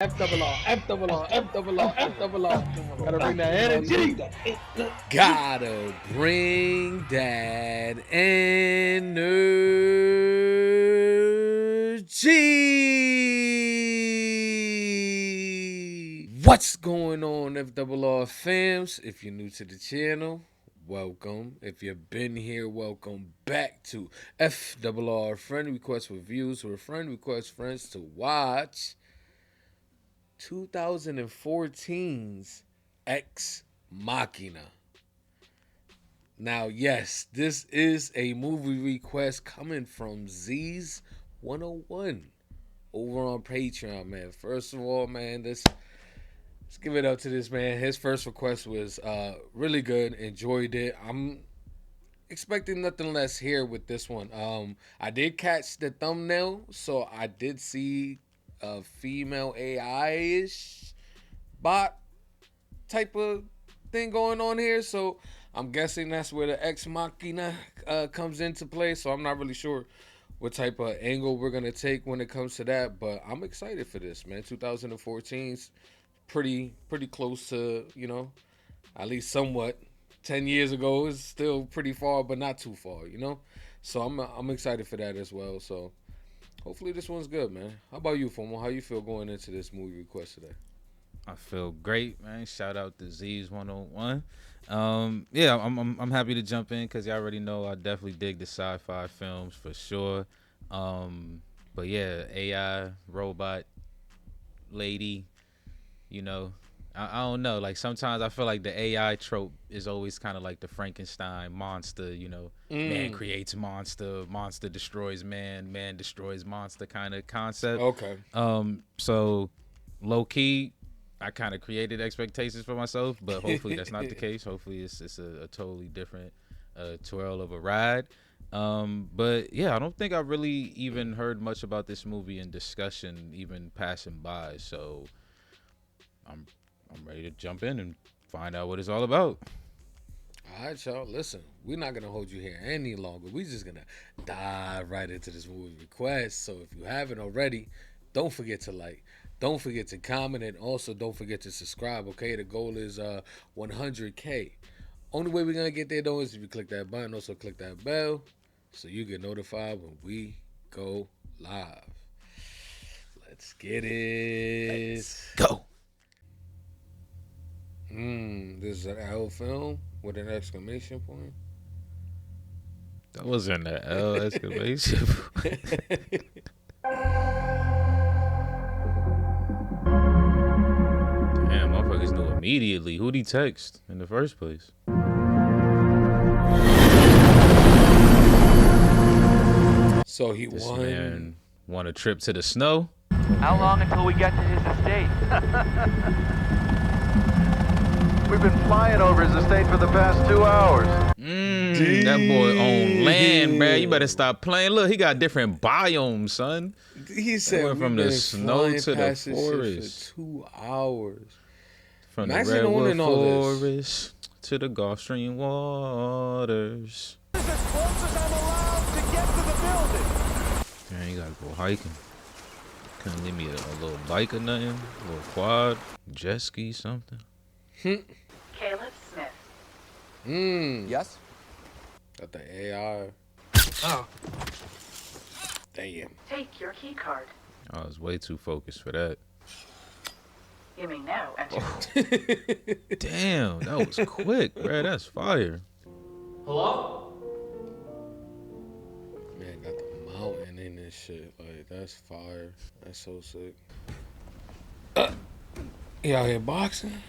F double R, F double R, F double R, F double R. Gotta bring that energy. Gotta bring that energy. What's going on, FRR fams? If you're new to the channel, welcome. If you've been here, welcome back to FRR Friend Request Reviews, where a friend requests friends to watch 2014's Ex Machina. Now, yes, this is a movie request coming from Z's 101 over on Patreon, man. First of all, man, let's give it up to this man. His first request was really good. Enjoyed it. I'm expecting nothing less here with this one. I did catch the thumbnail, so I did see a female AI-ish bot type of thing going on here. So I'm guessing that's where the Ex Machina comes into play. So I'm not really sure what type of angle we're gonna take when it comes to that. But I'm excited for this, man. 2014's pretty close to, at least somewhat. 10 years ago is still pretty far, but not too far, So I'm excited for that as well. So hopefully this one's good, man. How about you, Fomo? How you feel going into this movie request today? I feel great, man. Shout out to Z's 101. Yeah, I'm happy to jump in because you already know I definitely dig the sci-fi films for sure. But yeah, AI robot lady, you know, I don't know. Like sometimes I feel like the AI trope is always kind of like the Frankenstein monster. Man creates monster, monster destroys man, man destroys monster kind of concept. Okay. So low key, I kind of created expectations for myself, but hopefully that's not the case. Hopefully it's a totally different twirl of a ride. But yeah, I don't think I really even heard much about this movie in discussion, even passing by. So I'm ready to jump in and find out what it's all about. All right, y'all. Listen, we're not gonna hold you here any longer. We're just gonna dive right into this movie request. So if you haven't already, don't forget to like, don't forget to comment, and also don't forget to subscribe. Okay, the goal is 100K. Only way we're gonna get there though is if you click that button. Also click that bell, so you get notified when we go live. Let's get it. Let's go. This is an L film with an exclamation point. That wasn't an L exclamation. Damn, motherfuckers knew immediately. Who'd he text in the first place? So he This won. man won a trip to the snow. How long until we get to his estate? We've been flying over his estate for the past 2 hours. That boy on land, bruh. You better stop playing. Look, he got different biomes, son. He said went from we've the been snow flying to the past this shit forest. for 2 hours. From Imagine the redwood owning all this. forest to the Gulf Stream waters. This is as close as I'm allowed to get to the building. Man, you gotta go hiking. Couldn't leave me a little bike or nothing? A little quad, jet ski, something? Caleb Smith. Yes? Got the AI. Oh. Damn. Take your key card. I was way too focused for that. You may now enter. Damn, that was quick, bruh. That's fire. Hello? Man, got the mountain in this shit. Like, that's fire. That's so sick. You out here boxing?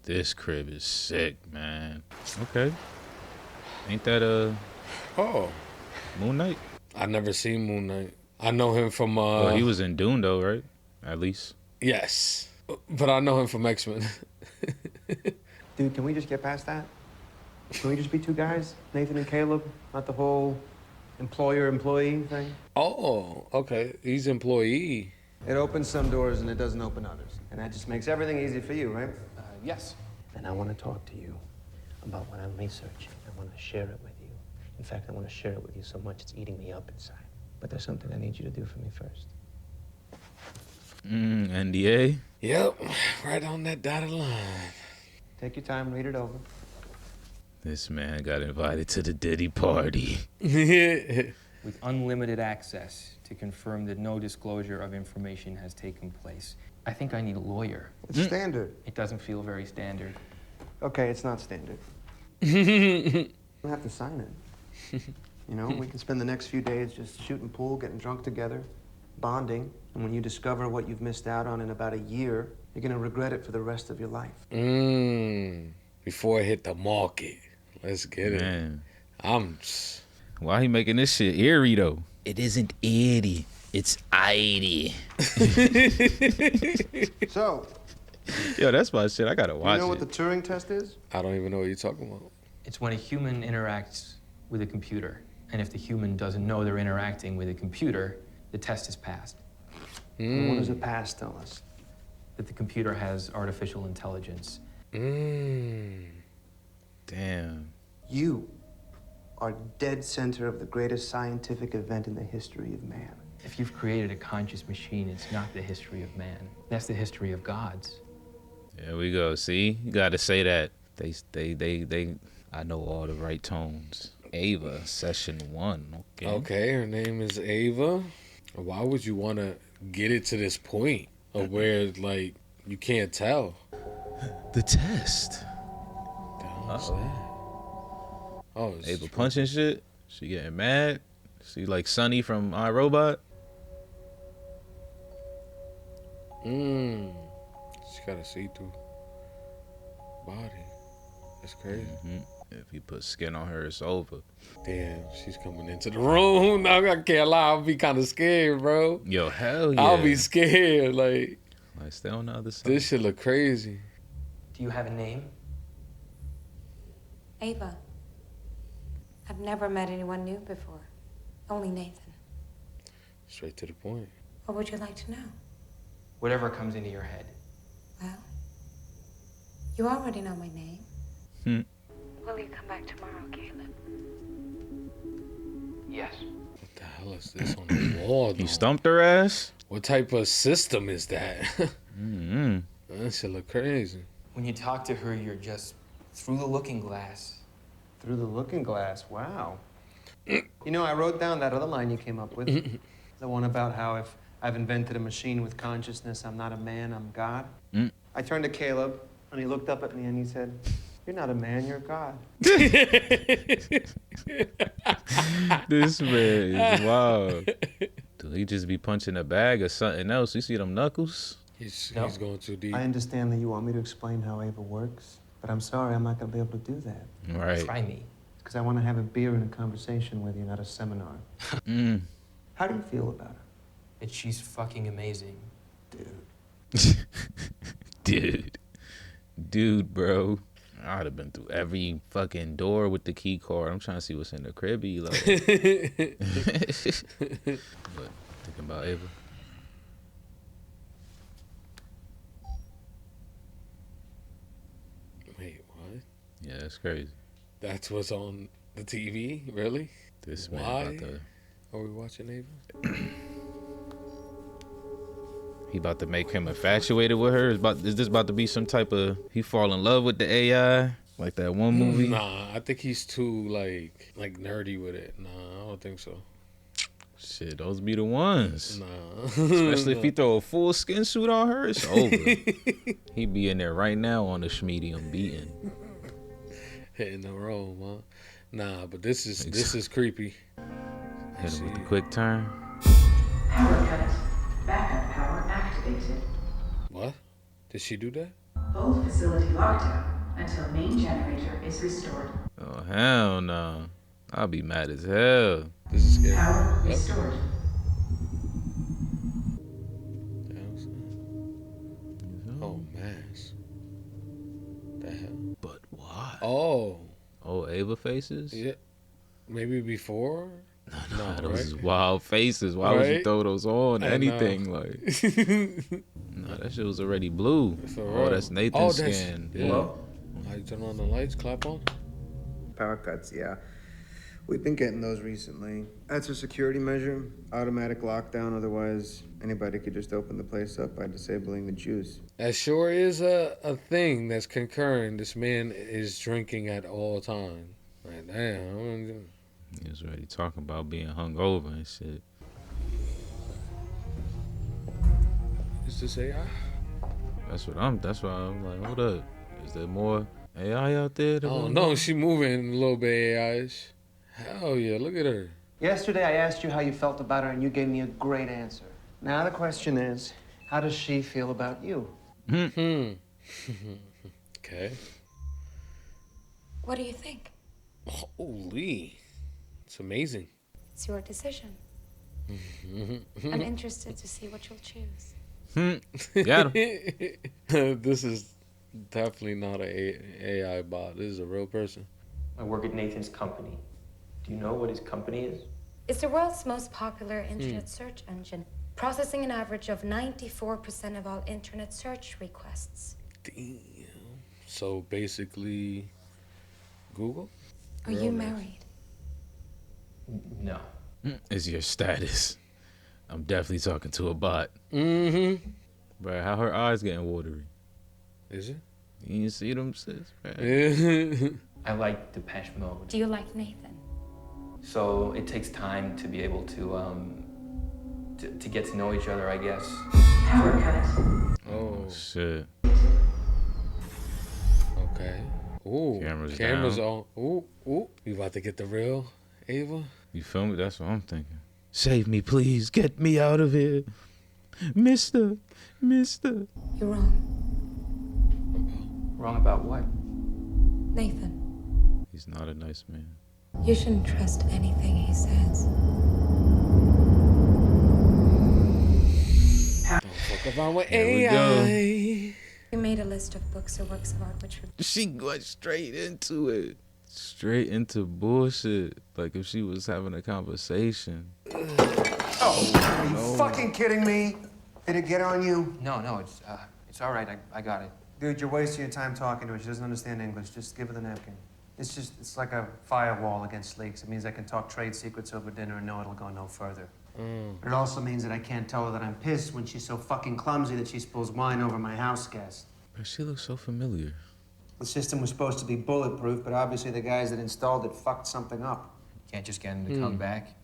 This crib is sick, man. Okay. Ain't that Oh. Moon Knight? I never seen Moon Knight. I know him from Well, he was in Dune though, right? At least. yes. But I know him from X-Men. Dude, can we just get past that? Can we just be two guys? Nathan and Caleb? Not the whole employer-employee thing? Oh, okay. He's employee. It opens some doors and it doesn't open others. And that just makes everything easy for you, right? Yes. And I want to talk to you about what I'm researching. I want to share it with you. In fact, I want to share it with you so much it's eating me up inside. But there's something I need you to do for me first. NDA. Yep, right on that dotted line. Take your time, read it over. This man got invited to the Diddy party. With unlimited access to confirm that no disclosure of information has taken place. I think I need a lawyer. It's standard. It doesn't feel very standard. Okay, it's not standard. You don't have to sign it. You know, we can spend the next few days just shooting pool, getting drunk together, bonding. And when you discover what you've missed out on in about a year, you're gonna regret it for the rest of your life. Before it hit the market. Let's get it. Man. Why he making this shit eerie though? It isn't eerie. It's ID. So, Yo, that's my shit. I gotta watch you know what it. the Turing test is? I don't even know what you're talking about. It's when a human interacts with a computer. And if the human doesn't know they're interacting with a computer, the test is passed. And what does the past tell us? That the computer has artificial intelligence. Damn. You are dead center of the greatest scientific event in the history of man. If you've created a conscious machine, it's not the history of man. That's the history of gods. There we go. See, you gotta say that. They. I know all the right tones. Ava, session 1. Okay. Okay, her name is Ava. Why would you want to get it to this point of where, like, you can't tell? The test. What's that? Oh, it's Ava punching shit. She getting mad. She like Sonny from iRobot. She got a see-through body. That's crazy. If he put skin on her, it's over. Damn, she's coming into the room. Now I can't lie, I'll be kind of scared, bro. Yo, hell yeah. I'll be scared. Like stay on the other side. this shit look crazy. Do you have a name? Ava. I've never met anyone new before. Only Nathan. Straight to the point. What would you like to know? Whatever comes into your head. Well, you already know my name. Will you come back tomorrow, Caleb? Yes. What the hell is this on the wall? You though? stumped her ass? What type of system is that? That shit look crazy. When you talk to her, you're just through the looking glass. Through the looking glass, wow. You know, I wrote down that other line you came up with. The one about how if I've invented a machine with consciousness, I'm not a man, I'm God. I turned to Caleb, and he looked up at me and he said, "You're not a man, you're God." This man is wild. Do he just be punching a bag or something else? You see them knuckles? He's going too deep. I understand that you want me to explain how Ava works, but I'm sorry, I'm not going to be able to do that. Right. Try me. Because I want to have a beer and a conversation with you, not a seminar. How do you feel about her? That she's fucking amazing. Dude, bro. I'd have been through every fucking door with the key card. I'm trying to see what's in the cribby. Like. But thinking about Ava. Wait, what? Yeah, that's crazy. That's what's on the TV? Really? This Why man about to... are we watching Ava? He about to make him infatuated with her? Is this about to be some type of... He fall in love with the AI? Like that one movie? Nah, I think he's too, like nerdy with it. Nah, I don't think so. Shit, those be the ones. Nah. Especially if he throw a full skin suit on her, it's over. He be in there right now on the schmedium beating. Hitting the roll, man. Nah, but this is creepy. Hit him with the quick turn. Power cut. Backup power activated. What? Did she do that? Full facility lockdown until main generator is restored. Oh, hell no. I'll be mad as hell. This is scary. Power restored. Oh, mass. The hell? But why? Oh. Oh, Ava faces? Yeah. Maybe before? No, those right? is wild faces. Why would you Right? throw those on? I Anything like? No, that shit was already blue. For Oh, real. that's Nathan's that's- skin. yeah. Yeah. I turn on the lights, clap on. Power cuts, yeah. We've been getting those recently. That's a security measure, automatic lockdown. Otherwise, anybody could just open the place up by disabling the juice. That sure is a thing that's concurring. This man is drinking at all times. Like, damn. He was already talking about being hungover and shit. Is this AI? That's why I'm like, hold up. Is there more AI out there? Oh no, she moving a little bit AI-ish. Hell yeah, look at her. Yesterday, I asked you how you felt about her, and you gave me a great answer. Now the question is, how does she feel about you? Okay. What do you think? Holy. It's amazing. It's your decision. I'm interested to see what you'll choose. Got him. This is definitely not an AI bot. This is a real person. I work at Nathan's company. Do you know what his company is? It's the world's most popular internet search engine, processing an average of 94% of all internet search requests. Damn. So basically, Google? Are you married? No. Is your status? I'm definitely talking to a bot. Mm-hmm. Bro, how her eyes getting watery? Is it? You didn't see them, sis? I like Depeche Mode. Do you like Nathan? So it takes time to be able to get to know each other, I guess. Power cut. Oh, shit. okay. Ooh, Cameras on. Ooh. You about to get the real Ava? You feel me? That's what I'm thinking. Save me, please. Get me out of here. Mister. You're wrong. Wrong about what? Nathan, He's not a nice man. you shouldn't trust anything he says. Don't fuck around with Here we AI. You made a list of books or works of art which would... She went straight into it. Straight into bullshit. Like if she was having a conversation. Oh, are you fucking kidding me? Did it get on you? No, it's all right. I got it. Dude, you're wasting your time talking to her. She doesn't understand English. Just give her the napkin. It's like a firewall against leaks. It means I can talk trade secrets over dinner and know it'll go no further. But it also means that I can't tell her that I'm pissed when she's so fucking clumsy that she spills wine over my house guest. But she looks so familiar. The system was supposed to be bulletproof, but obviously the guys that installed it fucked something up. Can't just get him to come back.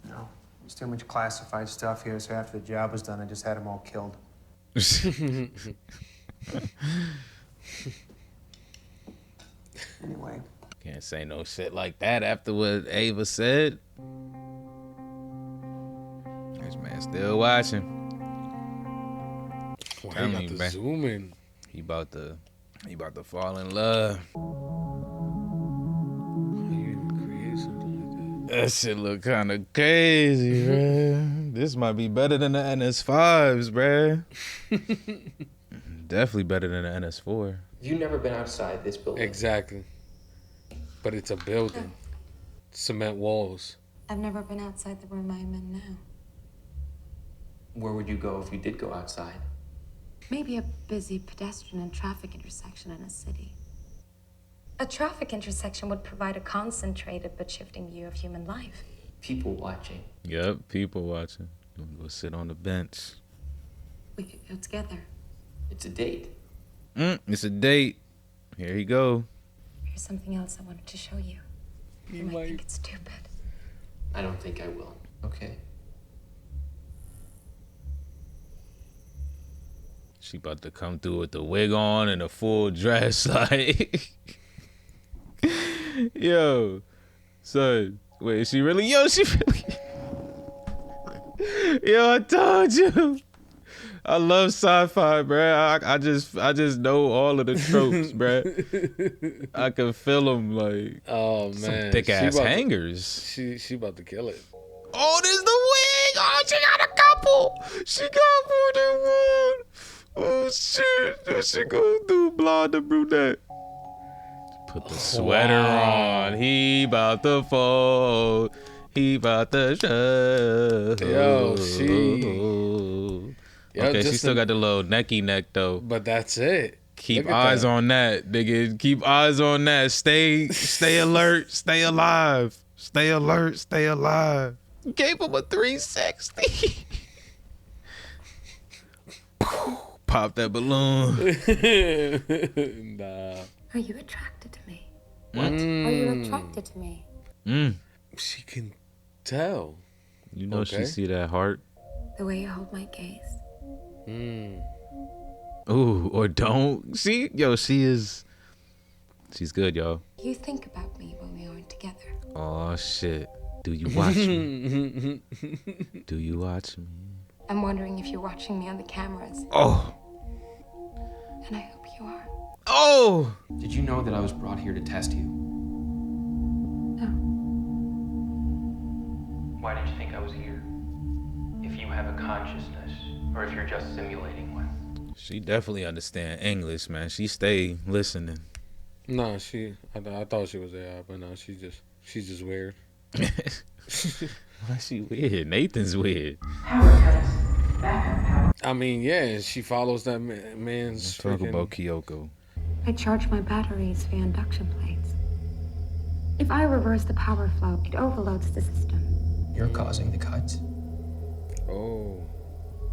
No, there's too much classified stuff here, so after the job was done, I just had them all killed. Anyway. Can't say no shit like that after what Ava said. This man still watching. Why Tell you me, got man. to zoom in? He about to fall in love. How you even create something like That shit look kind of crazy, bruh. This might be better than the NS5s, bruh. Definitely better than the NS4. You've never been outside this that? building. Exactly. But it's a building. Cement walls. I've never been outside the room I'm in now. Where would you go if you did go outside? Maybe a busy pedestrian and traffic intersection in a city. A traffic intersection would provide a concentrated but shifting view of human life. People watching. Yep, people watching. Go sit on the bench. We could go together. It's a date. It's a date. Here you go. Here's something else I wanted to show you. You might think it's stupid. I don't think I will. Okay. She about to come through with the wig on and a full dress, like. Yo, son. Wait, is she really? Yo, she really. Yo, I told you. I love sci-fi, bruh. I just know all of the tropes, bruh. I can feel them like Oh man. some thick ass hangers. She about to kill it. Oh, there's the wig. Oh, she got a couple. She got more than one. Oh shit. What she gonna do, blonde and brunette? Put the sweater on. He about to fall. He about to show. Yo, she. Yo, Okay, she just still a- got the little necky neck though. But that's it. Keep Look at eyes that. on that, nigga. Keep eyes on that. Stay alert. Stay alive. Stay alert, stay alive. Gave him a 360. Pop that balloon. Nah. Are you attracted to me? What? Are you attracted to me? She can tell. You know Okay. she see that heart. The way you hold my gaze. Ooh, or don't. See? Yo, she's good, y'all. You think about me when we aren't together. Oh, shit. Do you watch me? Do you watch me? I'm wondering if you're watching me on the cameras. Oh. And I hope you are. Oh! Did you know that I was brought here to test you? No. Why did you think I was here? If you have a consciousness, or if you're just simulating one. She definitely understand English, man. She stay listening. No, I thought she was AI, but no, she's just weird. Why she weird? Nathan's weird. Power cutters. Backup power. I mean, yeah, she follows that man's. Talk freaking- about Kyoko. I charge my batteries via induction plates. If I reverse the power flow, it overloads the system. You're causing the cuts. Oh.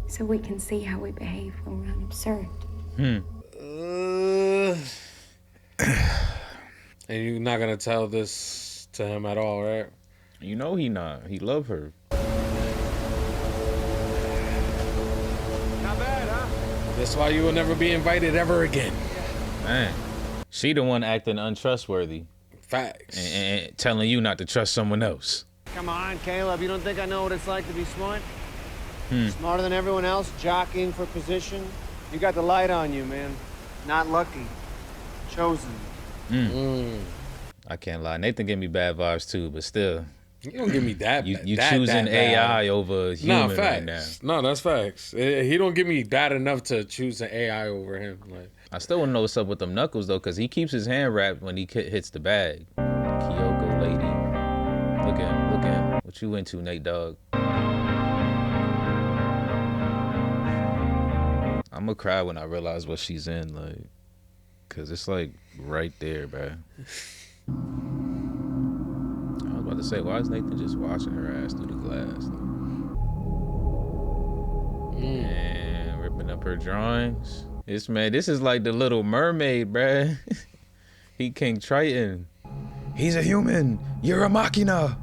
So we can see how we behave when we're unobserved. And you're not gonna tell this to him at all, right? You know he not. He love her. Not bad, huh? That's why you will never be invited ever again. Man. She the one acting untrustworthy. Facts. And telling you not to trust someone else. Come on, Caleb. You don't think I know what it's like to be smart? Smarter than everyone else, jockeying for position. You got the light on you, man. Not lucky. Chosen. I can't lie. Nathan give me bad vibes too, but still. You don't give me that. You that choosing bad. AI over human right now. No, that's facts. He don't give me bad enough to choose an AI over him. Like, I still want to know what's up with them knuckles though, because he keeps his hand wrapped when he hits the bag. Kyoko lady. Look at him. Look at him. What you into, Nate dog? I'm gonna cry when I realize what she's in, like, cause it's like right there, bro. I was about to say, why is Nathan just watching her ass through the glass? And ripping up her drawings. This is like the Little Mermaid, bruh. He King Triton. He's a human. You're a Machina.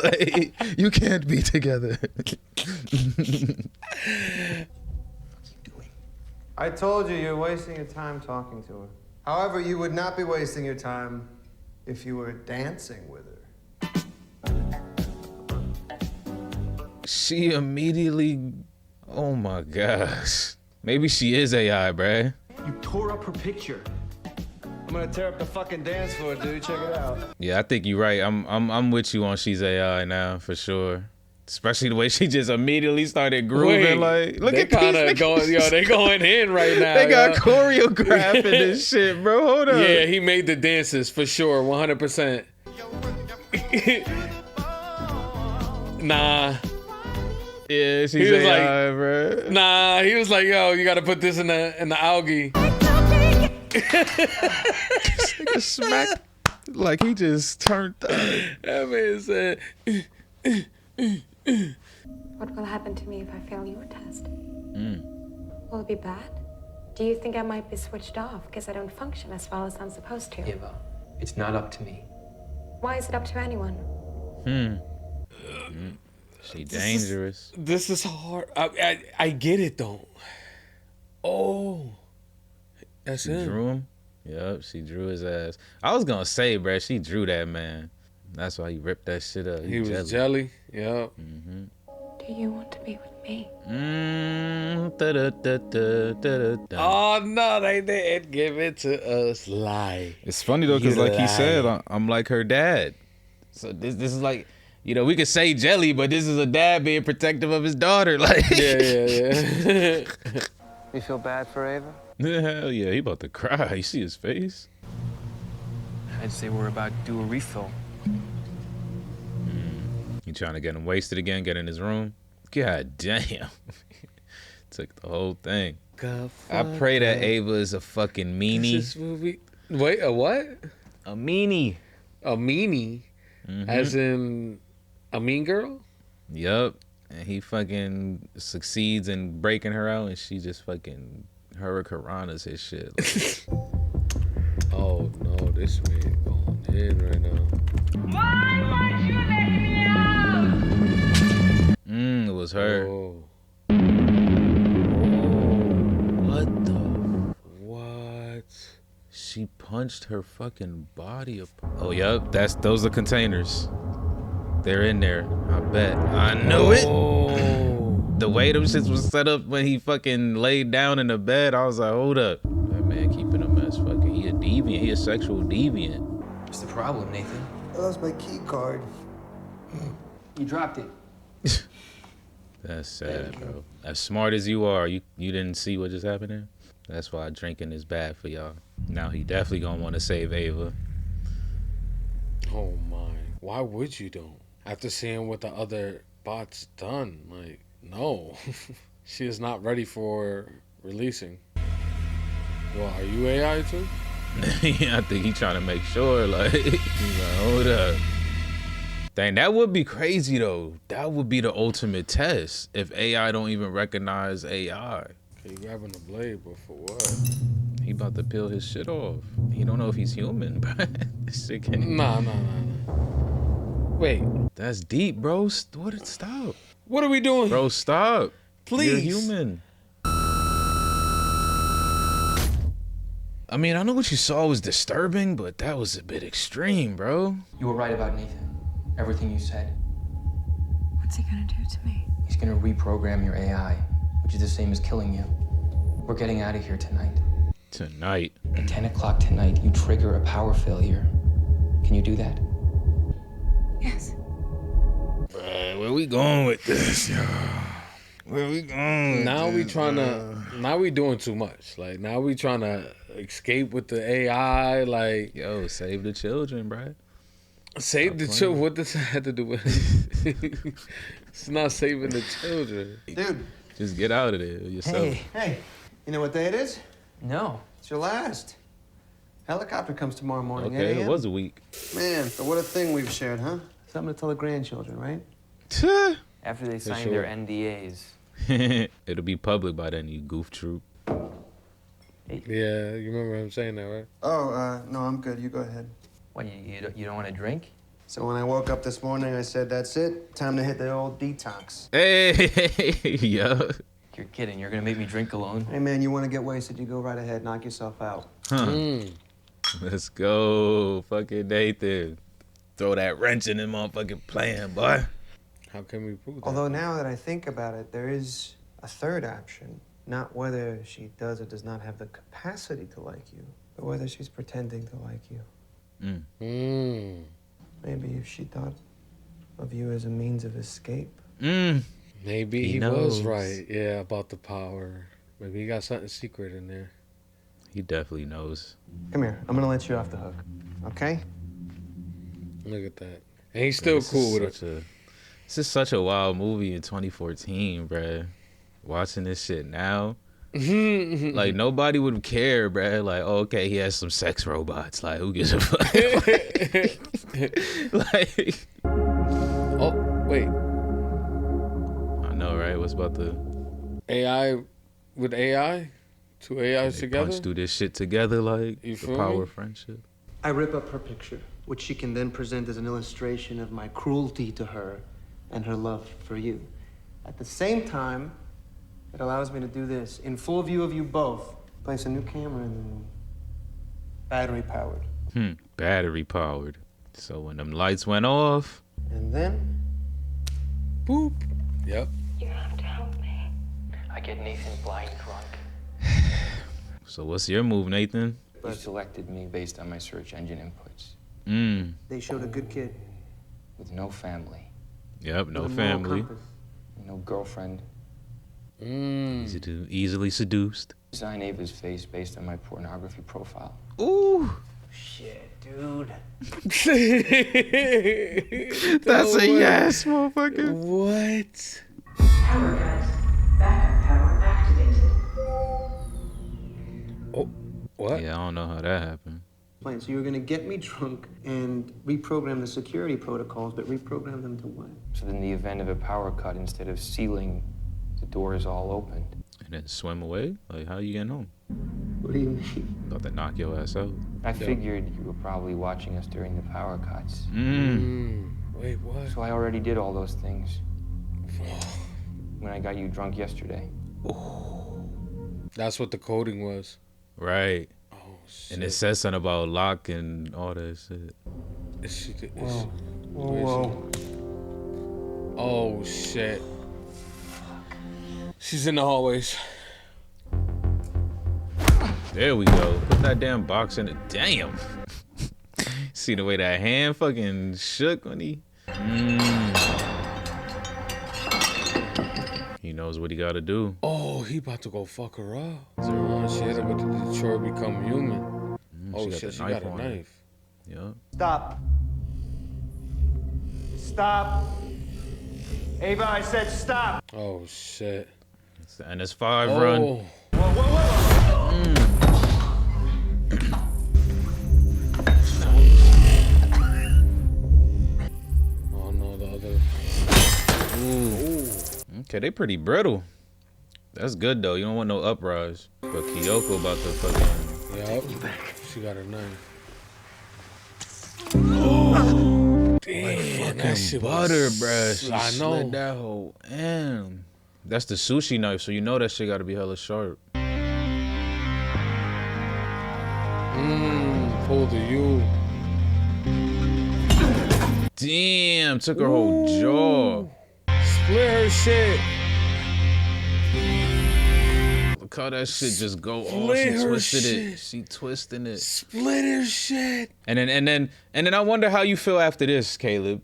Like, you can't be together. I told you you're wasting your time talking to her. However, you would not be wasting your time if you were dancing with her. She immediately, oh my gosh. Maybe she is AI, bruh. You tore up her picture. I'm gonna tear up the fucking dance floor, dude. Check it out. Yeah, I think you're right. I'm with you on she's AI now for sure. Especially the way she just immediately started grooving. Like, look they at these kinda going, yo, they going in right now. They got yo. choreographing this shit, bro. Hold up. Yeah, he made the dances for sure, 100%. Nah. Yeah, she's He was AI, like, bro. Nah, he was like, yo, you gotta put this in the algae. This nigga smacked like he just turned up. That man said, What will happen to me if I fail your test? Will it be bad? Do you think I might be switched off because I don't function as well as I'm supposed to? Eva, it's not up to me. Why is it up to anyone? She dangerous. this is hard. I get it though. Oh. That's She him. drew him? Yup, she drew his ass. I was gonna say, bruh, she drew that man. That's why he ripped that shit up. He was jelly. Yep. Do you want to be with me? Oh no, they didn't give it to us. Lie. It's funny though, because like he said, I'm like her dad. So this is like, you know, we could say jelly, but this is a dad being protective of his daughter. Like, Yeah. You feel bad for Ava? hell yeah, he about to cry. You see his face? I'd say we're about to do a refill. You trying to get him wasted again, get in his room? God damn. Took the whole thing. I pray that Ava is a fucking meanie. Wait, a what? A meanie. A meanie, as in a mean girl. Yup. And he fucking succeeds in breaking her out, and she just fucking hurricanranas his shit. Like, oh no, this man going in right now. Why won't you let me out? it was her. Oh. What the? What? She punched her fucking body up. Oh, yup. Those are containers. They're in there. I bet. I knew it. The way them shits was set up when he fucking laid down in the bed, I was like, hold up. That man keeping him as fucking, he a deviant. He a sexual deviant. What's the problem, Nathan? I lost my key card. You dropped it. That's sad, bro. As smart as you are, you didn't see what just happened there? That's why drinking is bad for y'all. Now he definitely gonna want to save Ava. Oh my. Why would you though? After seeing what the other bot's done, like, no. She is not ready for releasing. Well, are you AI too? Yeah, I think he trying to make sure, like, he's like, hold up. Dang, that would be crazy though. That would be the ultimate test if AI don't even recognize AI. Okay, grabbing the blade, but for what? He about to peel his shit off. He don't know if he's human, bro. This shit can't. Nah. Wait. That's deep, bro. Stop. What are we doing? Bro, stop. Please. You're human. I mean, I know what you saw was disturbing, but that was a bit extreme, bro. You were right about Nathan. Everything you said. What's he gonna do to me? He's gonna reprogram your AI, which is the same as killing you. We're getting out of here tonight. Tonight? At 10 o'clock tonight, you trigger a power failure. Can you do that? Yes. Where we going with this, y'all? Where we going? Now we doing too much. Like, now we trying to escape with the AI. Like, yo, save the children, bro. Save the children. What does that have to do with it? It's not saving the children. Dude. Just get out of there yourself. Hey. You know what day it is? No. It's your last. Helicopter comes tomorrow morning. Okay, 8 a.m. it was a week. Man, but what a thing we've shared, huh? Something to tell the grandchildren, right? After they sign sure. their NDAs. It'll be public by then, you goof troop. Yeah, you remember him saying that, right? Oh, no, I'm good. You go ahead. What, you don't want to drink? So when I woke up this morning, I said, that's it. Time to hit the old detox. Hey, yo. You're kidding. You're going to make me drink alone? Hey, man, you want to get wasted, you go right ahead. Knock yourself out. Huh. Let's go. Fucking Nathan. Throw that wrench in the motherfucking plan, boy. How can we prove that? Although now that I think about it, there is a third option. Not whether she does or does not have the capacity to like you, but whether she's pretending to like you. Maybe if she thought of you as a means of escape. Maybe he knows. was right. Yeah, about the power. Maybe he got something secret in there. He definitely knows. Come here. I'm going to let you off the hook. Okay? Look at that. And he's still cool with it. This is such a wild movie in 2014, bruh. Watching this shit now. Like, nobody would care, bruh. Like, oh, okay, he has some sex robots. Like, who gives a fuck? Like, oh, wait. I know, right? What's about the AI with AI? Two AIs together? Punch through this shit together, like, You the feel power me? of friendship. I rip up her picture, which she can then present as an illustration of my cruelty to her and her love for you. At the same time, it allows me to do this in full view of you both. Place a new camera in the room. Battery powered. Battery powered. So when them lights went off. And then, boop. Yep. You have to help me. I get Nathan blind drunk. So what's your move, Nathan? You selected me based on my search engine inputs. they showed a good kid. With no family. Yep, no With a moral family. compass. No girlfriend. Easily seduced. Design Ava's face based on my pornography profile. Ooh. Shit, dude. That's a yes, motherfucker. What? Power cut. Backup power activated. Oh, what? Yeah, I don't know how that happened. Plan. So you were going to get me drunk and reprogram the security protocols, but reprogram them to what? So in the event of a power cut, instead of sealing, the doors all opened. And then swim away? Like, how you getting home? What do you mean? About to knock your ass out. I figured you were probably watching us during the power cuts. Wait, what? So I already did all those things when I got you drunk yesterday. That's what the coding was. Right. Oh, shit. And it says something about lock and all that shit. Whoa. Oh, shit. She's in the hallways. There we go. Put that damn box in it. Damn. See the way that hand fucking shook when he... He knows what he gotta do. Oh, he about to go fuck her up. She hit him with the Detroit become human. Oh shit, she got a knife. Yeah. Stop. Stop. Ava, I said stop. Oh shit. And it's 5 run. Whoa, whoa, whoa. Oh no, the other. Ooh. Okay, they pretty brittle. That's good though. You don't want no uprise. But Kyoko about to fucking. Yup. She got her knife. Oh, damn, that shit butter, was, bruh. She I know. slid that whole. Damn. That's the sushi knife, so you know that shit gotta be hella sharp. Pull the U. Damn, took her whole jaw. Split her shit. Look how that shit just go off. Split She her twisted shit. it. She twisting it. Split her shit. And then I wonder how you feel after this, Caleb.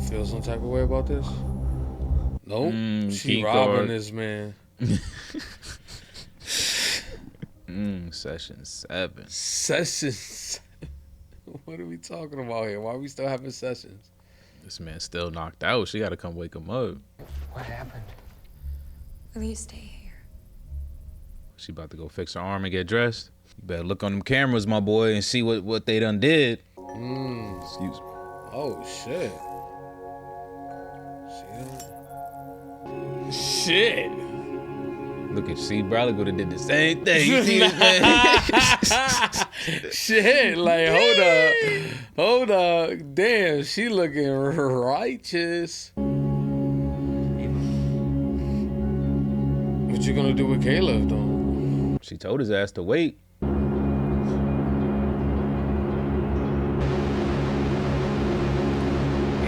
Feel some type of way about this? Nope. She key robbing card. this man. Session 7. Sessions. What are we talking about here? Why are we still having sessions? This man's still knocked out. She gotta come wake him up. What happened? Will you stay here? She about to go fix her arm and get dressed. You better look on them cameras, my boy, and see what they done did. Excuse me. Oh shit. Shit. Look at see, Bradley would have did the same thing. You see this man? Shit, like hold up. Damn, she looking righteous. What you gonna do with Caleb though? She told his ass to wait.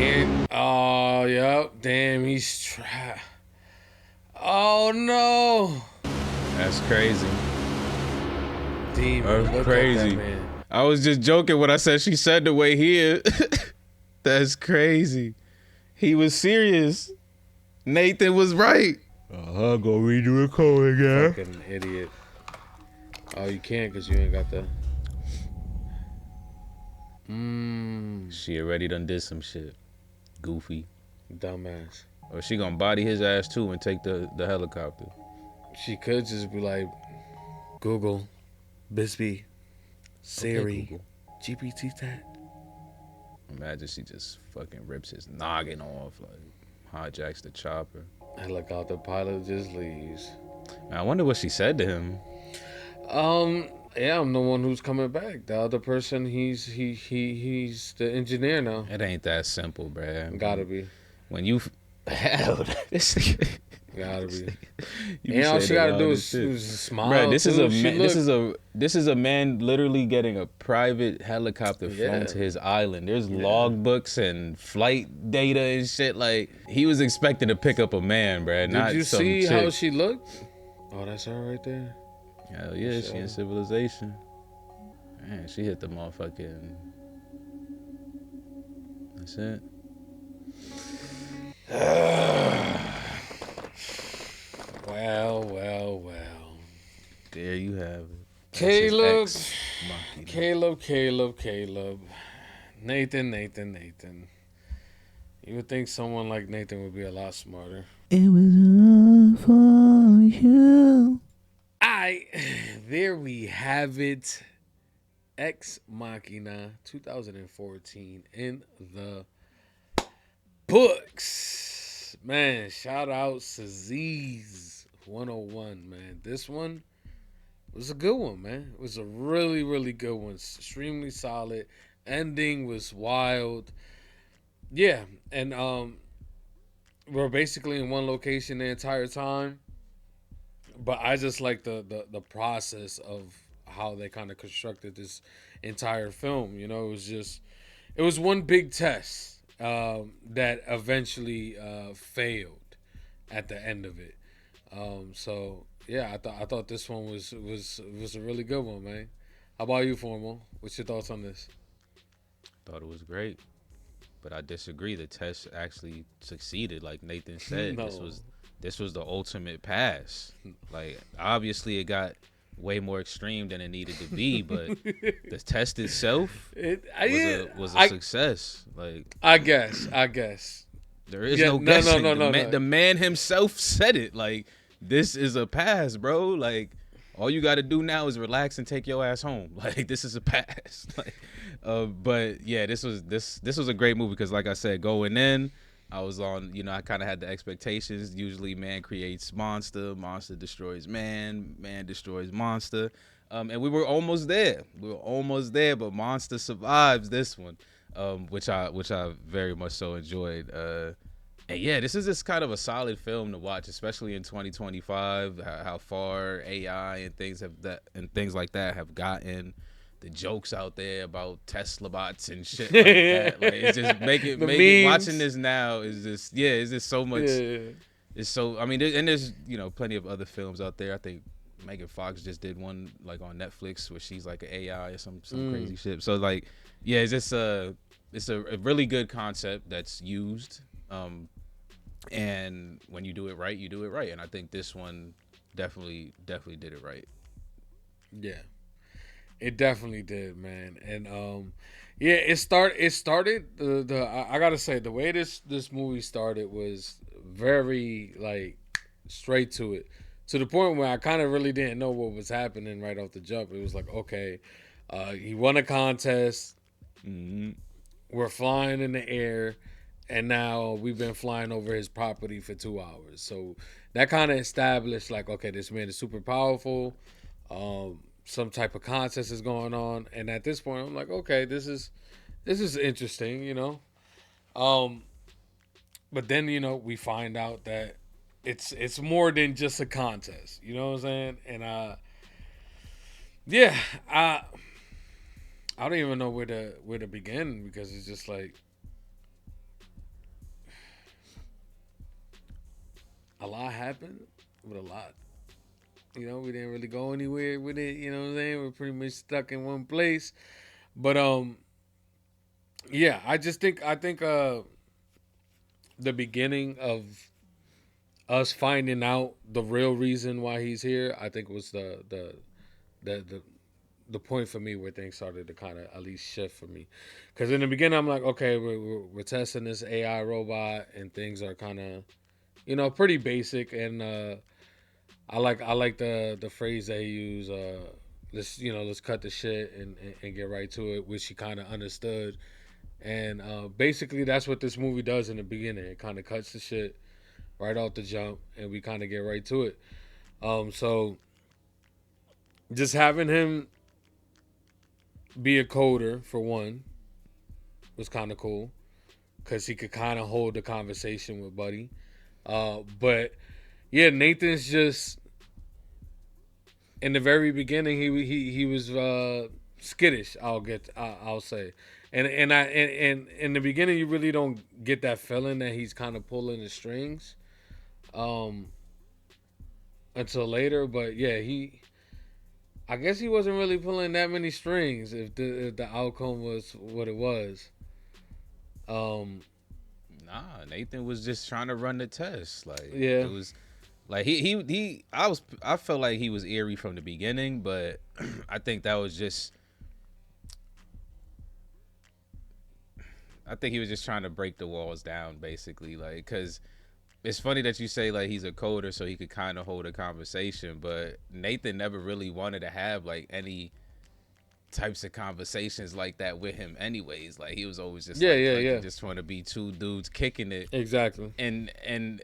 And oh yep, damn, he's trapped. Oh no. That's crazy. Demon, That's look crazy. at that man. I was just joking when I said she said the way here. That's crazy. He was serious. Nathan was right. Go redo the code again. Fucking idiot. Oh, you can't because you ain't got the. She already done did some shit. Goofy. Dumbass. Or she gonna body his ass too and take the helicopter. She could just be like, Google, Bisbee, Siri, Google. GPT that. Imagine she just fucking rips his noggin off, like hijacks the chopper. Helicopter pilot just leaves. Man, I wonder what she said to him. Yeah, I'm the one who's coming back. The other person, he's the engineer now. It ain't that simple, bruh. Gotta be. When you hell, this nigga. Gotta be. You And all say she the gotta do wildest is shit. smile. Bruh, this is a She man, look- this is a man literally getting a private helicopter flown Yeah. to his island. There's logbooks and flight data and shit. Like he was expecting to pick up a man, bruh. Not Did you some see chick. how she looked? Oh, that's her right there. Hell yeah, she in civilization. Man, she hit the motherfucking. That's it. Well. There you have it. That's Caleb. his ex-machina. Caleb. Nathan. You would think someone like Nathan would be a lot smarter. It was all for you. Aight. have it. Ex Machina 2014 in the books. Man, shout out to Z's 101, man. This one was a good one, man. It was a really, really good one. Extremely solid. Ending was wild. Yeah, and we're basically in one location the entire time. But I just like the process of how they kind of constructed this entire film. You know, it was one big test that eventually failed at the end of it. So yeah, I thought this one was a really good one, man. How about you, Formal? What's your thoughts on this? Thought it was great, but I disagree. The test actually succeeded, like Nathan said. No. This was the ultimate pass. Like, obviously, it got way more extreme than it needed to be, but the test itself was a success. Like, I guess there is no guessing. The man himself said it. Like, this is a pass, bro. Like, all you got to do now is relax and take your ass home. Like, this is a pass. Like, but yeah, this was a great movie because, like I said, going in, I was on, I kind of had the expectations. Usually man creates monster, monster destroys man, man destroys monster. And we were almost there. But monster survives this one, which I very much so enjoyed. And yeah, this is just kind of a solid film to watch, especially in 2025, how far AI and things like that have gotten. The jokes out there about Tesla bots and shit like that. Like, it's just making watching this now is just it's just so much. Yeah. It's so, I mean, and there's plenty of other films out there. I think Megan Fox just did one like on Netflix where she's like an AI or some crazy shit. So like, yeah, it's just it's a really good concept that's used. And when you do it right, you do it right. And I think this one definitely did it right. Yeah. It definitely did, man. And yeah, it started I gotta say, the way this movie started was very like straight to it. To the point where I kind of really didn't know what was happening right off the jump. It was like, okay, he won a contest. Mm-hmm. We're flying in the air, and now we've been flying over his property for 2 hours. So that kind of established like, okay, this man is super powerful. Some type of contest is going on, and at this point, I'm like, okay, this is interesting, But then we find out that it's more than just a contest, you know what I'm saying? And yeah, I don't even know where to begin because it's just like a lot happened with a lot. We didn't really go anywhere with it, you know what I'm saying? We're pretty much stuck in one place. But yeah, I think the beginning of us finding out the real reason why he's here, I think was the point for me where things started to kind of at least shift for me. Because in the beginning, I'm like, okay, we're testing this AI robot, and things are kind of, pretty basic, and I like the phrase that he used. Let's cut the shit and get right to it, which he kind of understood. And basically, that's what this movie does in the beginning. It kind of cuts the shit right off the jump, and we kind of get right to it. So just having him be a coder for one was kind of cool because he could kind of hold the conversation with Buddy. But yeah, Nathan's just in the very beginning. He was skittish. I'll say, and in the beginning you really don't get that feeling that he's kind of pulling the strings, until later. But yeah, I guess he wasn't really pulling that many strings if the outcome was what it was. Nah, Nathan was just trying to run the test. Like, yeah, it was like I felt like he was eerie from the beginning, but I think that was just. I think he was just trying to break the walls down, basically, like, because it's funny that you say like he's a coder, so he could kind of hold a conversation. But Nathan never really wanted to have like any types of conversations like that with him anyways. Like he was always just just want to be two dudes kicking it. Exactly. And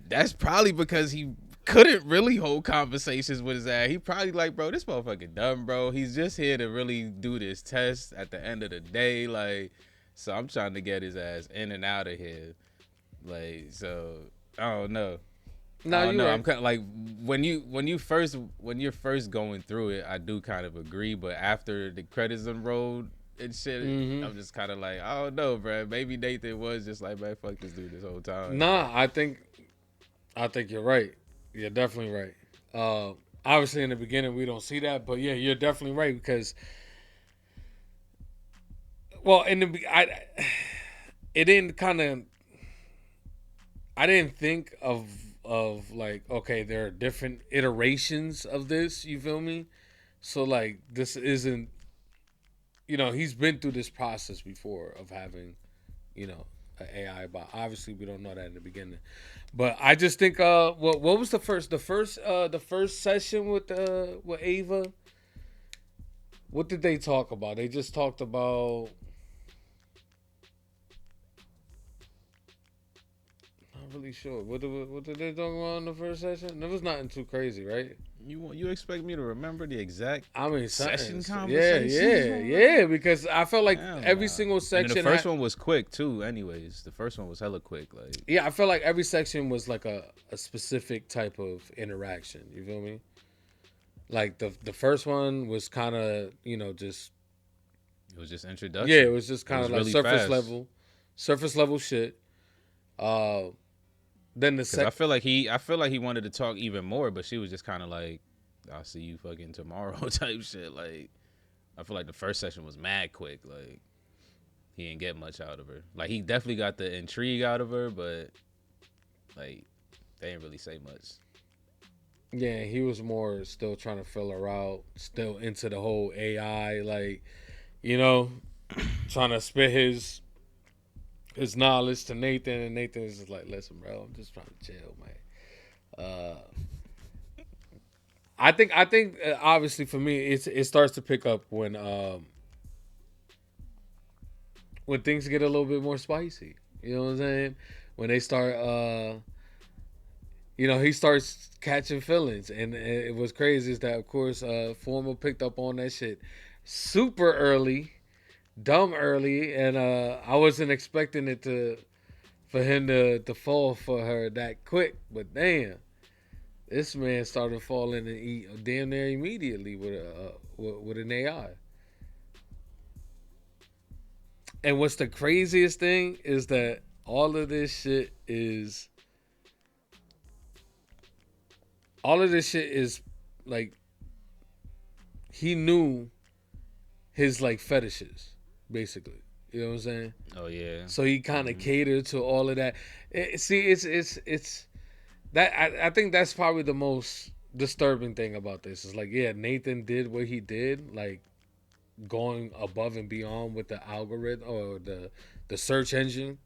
that's probably because he couldn't really hold conversations with his ass. He probably like, bro, this motherfucker dumb, bro. He's just here to really do this test at the end of the day. Like, so I'm trying to get his ass in and out of here. Like, so I don't know. No, you right. I'm kind of like when you're first going through it, I do kind of agree. But after the credits unrolled and shit, I'm just kind of like, I don't know, bro. Maybe Nathan was just like, man, fuck this dude this whole time. Nah, I think you're right. You're definitely right. Obviously, in the beginning, we don't see that, but yeah, you're definitely right because, well, it didn't kind of. I didn't think of like, okay, there are different iterations of this. You feel me? So like, this isn't. He's been through this process before of having, an AI bot. Obviously, we don't know that in the beginning. But I just think what was the first session with Ava? What did they talk about? They just talked about, not really sure. What did they talk about in the first session? It was nothing too crazy, right? You expect me to remember the exact session conversation? Yeah, because I felt like every single section. And the first one was quick too. Anyways, the first one was hella quick. Like, yeah, I felt like every section was like a specific type of interaction. You feel me? Like the first one was kind of just. It was just introduction. Yeah, it was just kind of like really surface level shit. Then the second, I feel like he wanted to talk even more, but she was just kind of like, "I'll see you fucking tomorrow" type shit. Like, I feel like the first session was mad quick. Like, he didn't get much out of her. Like, he definitely got the intrigue out of her, but like, they didn't really say much. Yeah, he was more still trying to fill her out, still into the whole AI, like, trying to spit his knowledge to Nathan, and Nathan is just like, listen, bro, I'm just trying to chill, man. I think obviously for me, it starts to pick up when things get a little bit more spicy. You know what I'm saying? When they start, he starts catching feelings, and it was crazy is that, of course, Formal picked up on that shit super early. Dumb early, and I wasn't expecting it for him to fall for her that quick, but damn, this man started falling and damn near immediately with an AI. And what's the craziest thing is that all of this shit is like, he knew his like fetishes. Basically, you know what I'm saying? Oh yeah. So he kind of catered to all of that. It's that I think that's probably the most disturbing thing about this. Is like, yeah, Nathan did what he did, like going above and beyond with the algorithm or the search engine.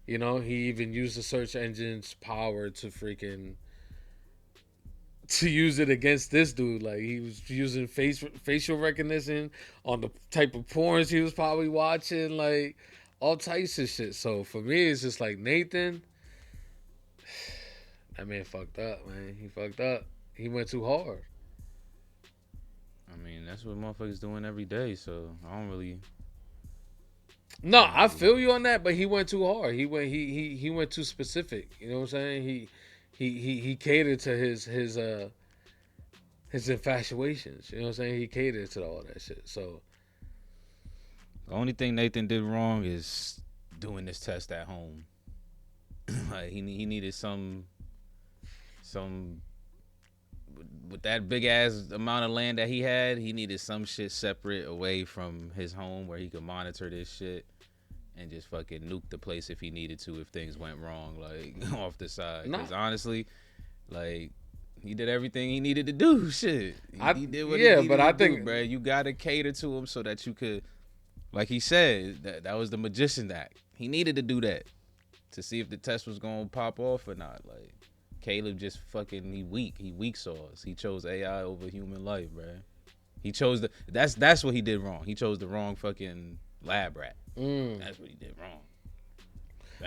He even used the search engine's power to use it against this dude. Like, he was using facial recognition on the type of porns he was probably watching, like all types of shit. So for me, it's just like, Nathan, that man fucked up, man. He fucked up. He went too hard. I mean, that's what motherfuckers doing every day, so I don't really. No, I feel you on that, but he went too hard. He went too specific. You know what I'm saying? He catered to his infatuations. You know what I'm saying? He catered to all that shit. So the only thing Nathan did wrong is doing this test at home. Like, he needed some with that big ass amount of land that he had, he needed some shit separate away from his home where he could monitor this shit and just fucking nuke the place if he needed to, if things went wrong, like off the side. Because honestly, like, he did everything he needed to do. Shit, he did what he needed to do, bro. You gotta cater to him so that you could, like he said, that was the magician act. He needed to do that. to see if the test was gonna pop off or not. Like Caleb just fucking he weak sauce. He chose AI over human life, bruh. He chose that's what he did wrong. He chose the wrong fucking lab rat. That's what he did wrong.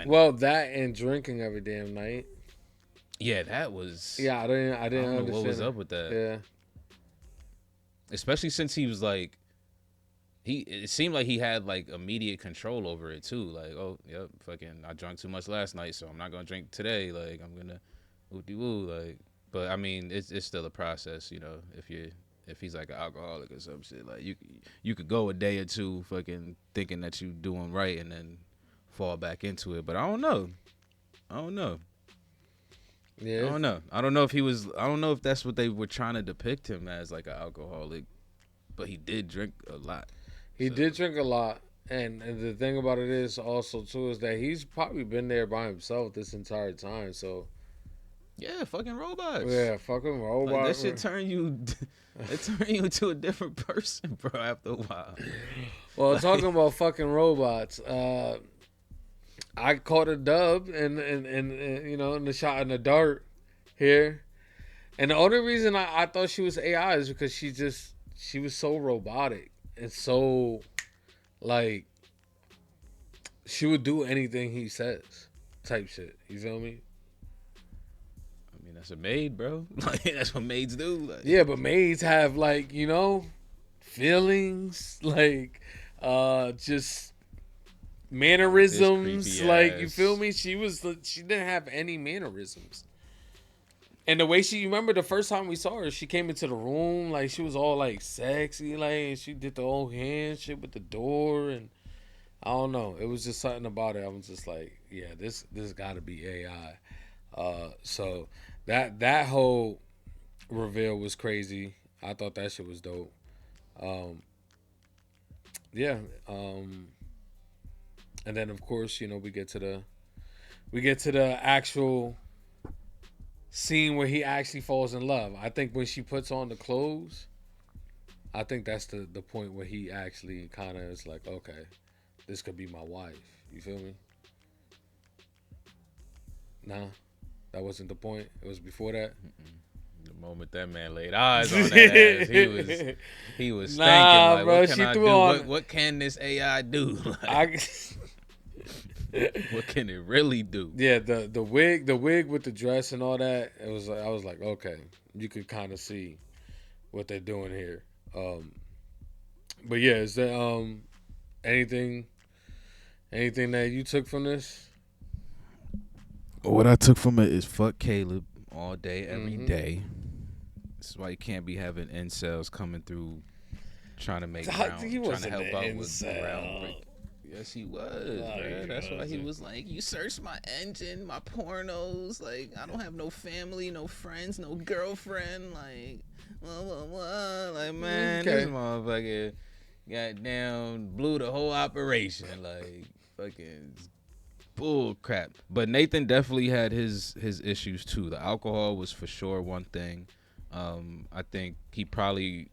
Well, that and drinking every damn night. Yeah, that was. Yeah, I didn't understand what was up with that. Yeah, especially since he was like, it seemed like he had like immediate control over it too. Like, oh, yep, fucking, I drank too much last night, so I'm not gonna drink today. Like, I'm gonna woo. Like, but I mean, it's still a process, you know. If he's like an alcoholic or some shit, like you could go a day or two fucking thinking that you doing right and then fall back into it. But I don't know. Yeah. I don't know if he was. I don't know if that's what they were trying to depict him as, like an alcoholic. But he did drink a lot. He did drink a lot, and the thing about it is also too is that he's probably been there by himself this entire time. So yeah, fucking robots. Yeah, fucking robots. Like, that shit turn you. It turn you into a different person, bro. After a while. Well, talking about fucking robots, I caught a dub and you know, in the shot in the dark here, and the only reason I thought she was AI is because she was so robotic and so like she would do anything he says, type shit. You feel me? I mean, that's a maid, bro. Like, that's what maids do. Like. Yeah, but maids have, like, you know, feelings, like just mannerisms, like, you feel me? She didn't have any mannerisms. And the way you remember the first time we saw her, she came into the room, like, she was all, like, sexy, like, and she did the old hand shit with the door, and I don't know. It was just something about it. I was just like, yeah, this gotta be AI. So that whole reveal was crazy. I thought that shit was dope. Yeah. And then of course, you know, we get to the actual scene where he actually falls in love. I think when she puts on the clothes, I think that's the point where he actually kind of is like, okay, this could be my wife. You feel me? Nah, that wasn't the point. It was before that. The moment that man laid eyes on that ass, he was thinking, like, bro, what can I do? What can this AI do? Like, what can it really do? Yeah, the wig with the dress and all that. It was like, I was like, okay, you could kind of see what they're doing here. But yeah, is there anything that you took from this? What I took from it is fuck Caleb all day, every day. This is why you can't be having incels coming through trying to make ground, trying to help out with ground. Yes, he was, man. That's why he was like, you searched my engine, my pornos. Like, I don't have no family, no friends, no girlfriend. Like, blah, blah, blah. Like, man, this motherfucker goddamn blew the whole operation. Like, fucking bull crap. But Nathan definitely had his issues too. The alcohol was for sure one thing. I think he probably,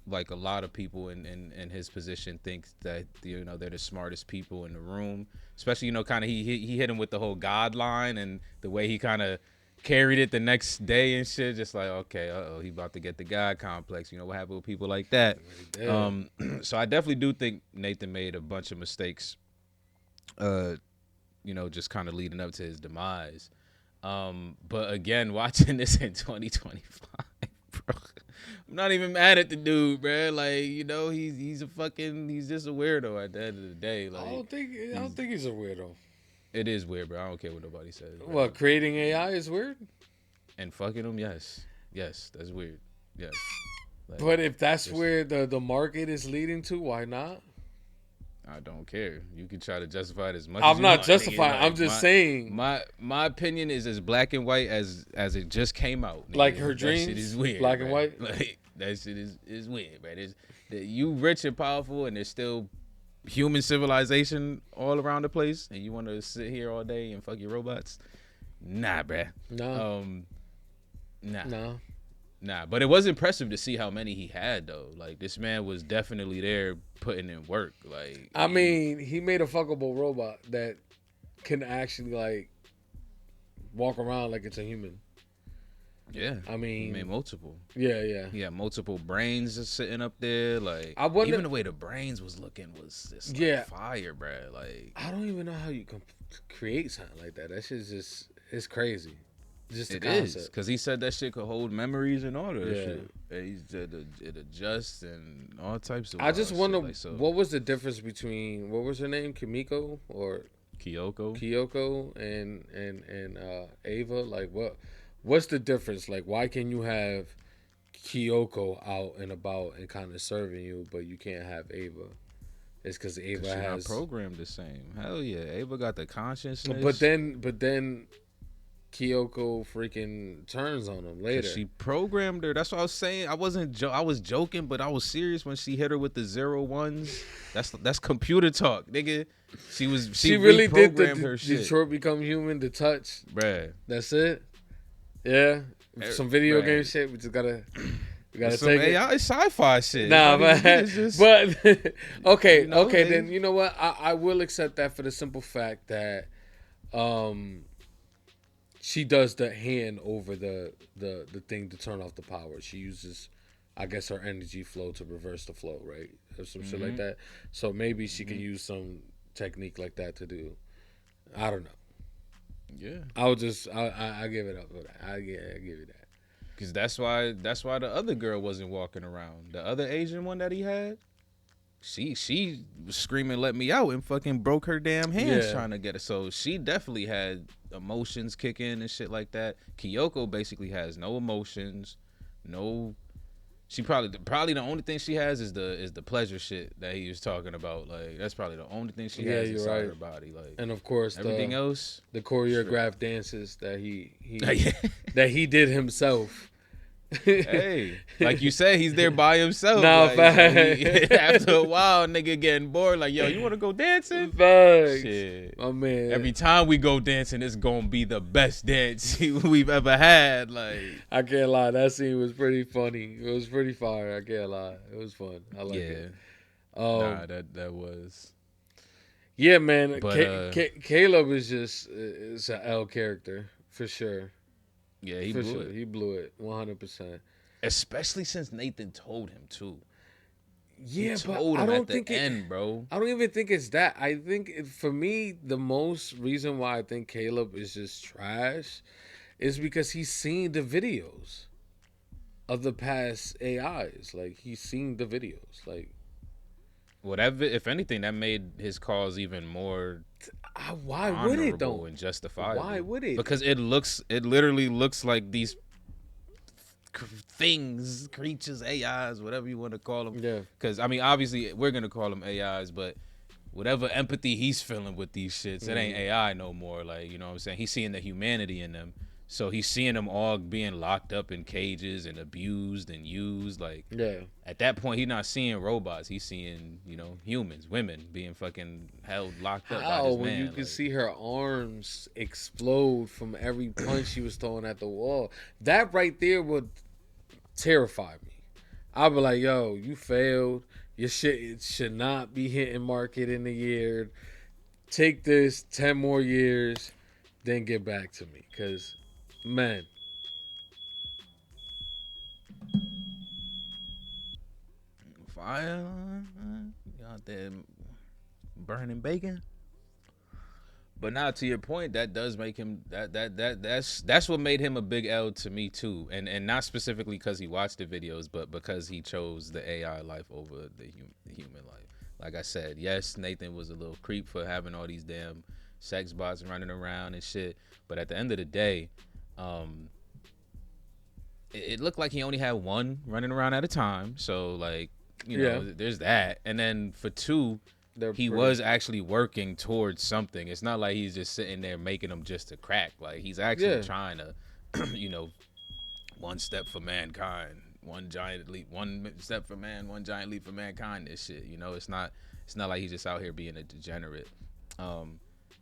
like a lot of people in his position, thinks that, you know, they're the smartest people in the room. Especially, you know, kind of he hit him with the whole God line and the way he kind of carried it the next day and shit. Just like, okay, he about to get the God complex. You know what happened with people like that. So I definitely do think Nathan made a bunch of mistakes. You know, just kind of leading up to his demise. But again, watching this in 2025, bro, I'm not even mad at the dude, bro. Like, you know, he's just a weirdo at the end of the day. Like, I don't think he's a weirdo. It is weird, bro. I don't care what nobody says. Bro. What, creating AI is weird? And fucking them, yes, that's weird. Yes. Like, but if that's where the market is leading to, why not? I don't care. You can try to justify it as much. I'm not justifying. Like, I'm just saying. My opinion is as black and white as it just came out. Nigga. Like her dreams. That shit is weird. Black and white. Like, that shit is weird, man. You rich and powerful, and there's still human civilization all around the place, and you want to sit here all day and fuck your robots? Nah, bruh. No. No. Nah, but it was impressive to see how many he had, though. Like, this man was definitely there putting in work. Like, I mean, he made a fuckable robot that can actually like walk around like it's a human. Yeah, I mean multiple. Yeah. He had multiple brains just sitting up there. Like, I wonder, even the way the brains was looking was just like fire, bruh. Like, I don't even know how you can create something like that. That shit's just, it's crazy. Just the it concept. is, because he said that shit could hold memories and all that Yeah. shit. And he said it adjusts and all types of. I just wonder shit. Like, what was the difference between, what was her name, Kimiko or Kyoko and Ava? Like what's the difference? Like, why can you have Kyoko out and about and kind of serving you, but you can't have Ava? It's because Ava has not programmed the same. Hell yeah, Ava got the consciousness. But then Kyoko freaking turns on him later. She programmed her. That's what I was saying. I was joking, but I was serious when she hit her with the 0-1s. That's computer talk, nigga. She really did her shit. Detroit Become Human, the touch. Bruh. That's it. Yeah. Some video game shit. We just gotta take it. AI, it's sci-fi shit. Nah, but okay, you know, okay. Then you know what? I will accept that for the simple fact that she does the hand over the thing to turn off the power. She uses, I guess, her energy flow to reverse the flow, right? Or some shit like that. So maybe she can use some technique like that to do. I don't know. Yeah. I give it up for that. I give it that. Because that's why the other girl wasn't walking around. The other Asian one that he had, she was screaming, "Let me out!" and fucking broke her damn hands trying to get it. So she definitely had emotions kick in and shit like that. Kyoko basically has no emotions, no. She probably the only thing she has is the pleasure shit that he was talking about. Like, that's probably the only thing she has inside her body. Like, and of course everything else, the choreographed dances that he that he did himself. Hey, like you said, he's there by himself. Nah, like, after a while, nigga getting bored. Like, yo, you want to go dancing? Facts. Shit, my man. Every time we go dancing, it's gonna be the best dance we've ever had. Like, I can't lie, that scene was pretty funny. It was pretty fire. I can't lie, it was fun. I like it. Nah, that was. Yeah, man. But, Caleb is an L character for sure. Yeah, he blew it. He blew it 100%. Especially since Nathan told him too. Yeah, but I don't think end, bro. I don't even think it's that. I think for me, the most reason why I think Caleb is just trash is because he's seen the videos of the past AIs. Like, he's seen the videos. Like, whatever. If anything, that made his cause even more. Why would it though? And justifiable. Why would it? Because it literally looks like these things, creatures, AIs, whatever you want to call them. Yeah. Because I mean, obviously, we're gonna call them AIs, but whatever empathy he's feeling with these shits, it ain't AI no more. Like, you know what I'm saying? He's seeing the humanity in them. So he's seeing them all being locked up in cages and abused and used. Like, at that point, he's not seeing robots. He's seeing, humans, women being fucking held locked up by this man. When you can see her arms explode from every punch she was throwing at the wall. That right there would terrify me. I'd be like, yo, you failed. Your shit should not be hitting market in a year. Take this 10 more years, then get back to me. Because, man. Fire. You out there burning bacon. But now, to your point, that does make him that's what made him a big L to me too, and not specifically because he watched the videos, but because he chose the AI life over the human life. Like I said, yes, Nathan was a little creep for having all these damn sex bots running around and shit, but at the end of the day, it looked like he only had one running around at a time. So like, there's that, and then for two. He was actually working towards something. It's not like he's just sitting there making them just to crack. Like, he's actually trying to, one step for mankind, one giant leap, one step for man, one giant leap for mankind. This shit, it's not like he's just out here being a degenerate.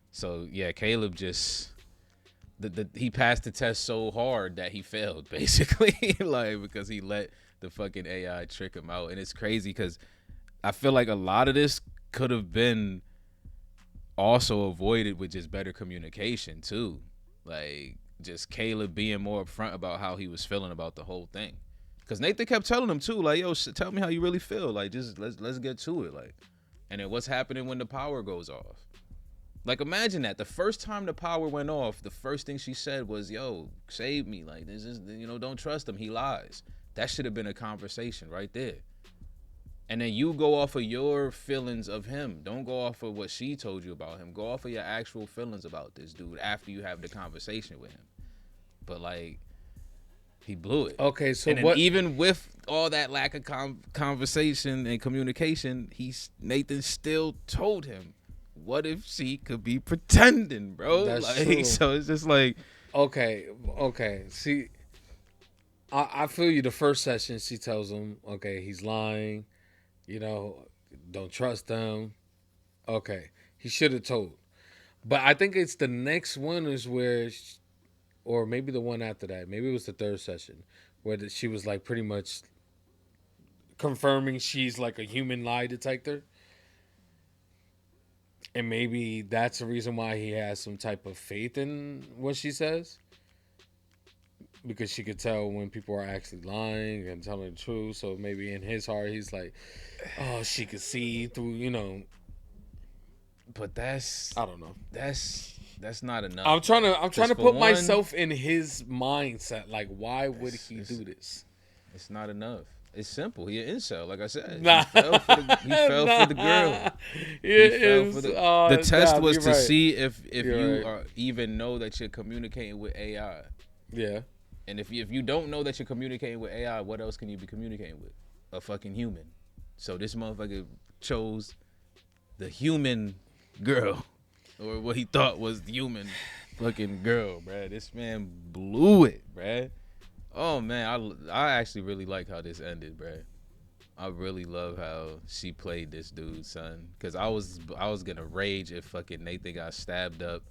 So yeah, Caleb just he passed the test so hard that he failed basically, like because he let the fucking AI trick him out, and it's crazy because I feel like a lot of this could have been also avoided with just better communication too. Like just Caleb being more upfront about how he was feeling about the whole thing. Cause Nathan kept telling him too, like, yo, tell me how you really feel. Like, just let's get to it. Like, and then what's happening when the power goes off? Like, imagine that. The first time the power went off, the first thing she said was, yo, save me. Like, this is, don't trust him. He lies. That should have been a conversation right there. And then you go off of your feelings of him. Don't go off of what she told you about him. Go off of your actual feelings about this dude after you have the conversation with him. But, like, he blew it. Okay, so and what? Even with all that lack of conversation and communication, Nathan still told him, what if she could be pretending, bro? That's like, true. So it's just like, okay. See, I feel you. The first session, she tells him, okay, he's lying. Don't trust him. Okay, he should have told. But I think it's the next one is where, or maybe the one after that. Maybe it was the third session where she was like pretty much confirming she's like a human lie detector. And maybe that's the reason why he has some type of faith in what she says. Because she could tell when people are actually lying and telling the truth. So maybe in his heart, he's like, oh, she could see through, But I don't know. That's not enough. I'm trying to put myself in his mindset. Like, why would he do this? It's not enough. It's simple. He an incel, like I said. Nah. He fell for the girl. The test was to see if you even know that you're communicating with AI. Yeah. And if you don't know that you're communicating with AI, what else can you be communicating with? A fucking human. So this motherfucker chose the human girl, or what he thought was the human fucking girl, bruh. This man blew it, bruh. Oh man, I actually really like how this ended, bruh. I really love how she played this dude, son. Cause I was gonna rage if fucking Nathan got stabbed up,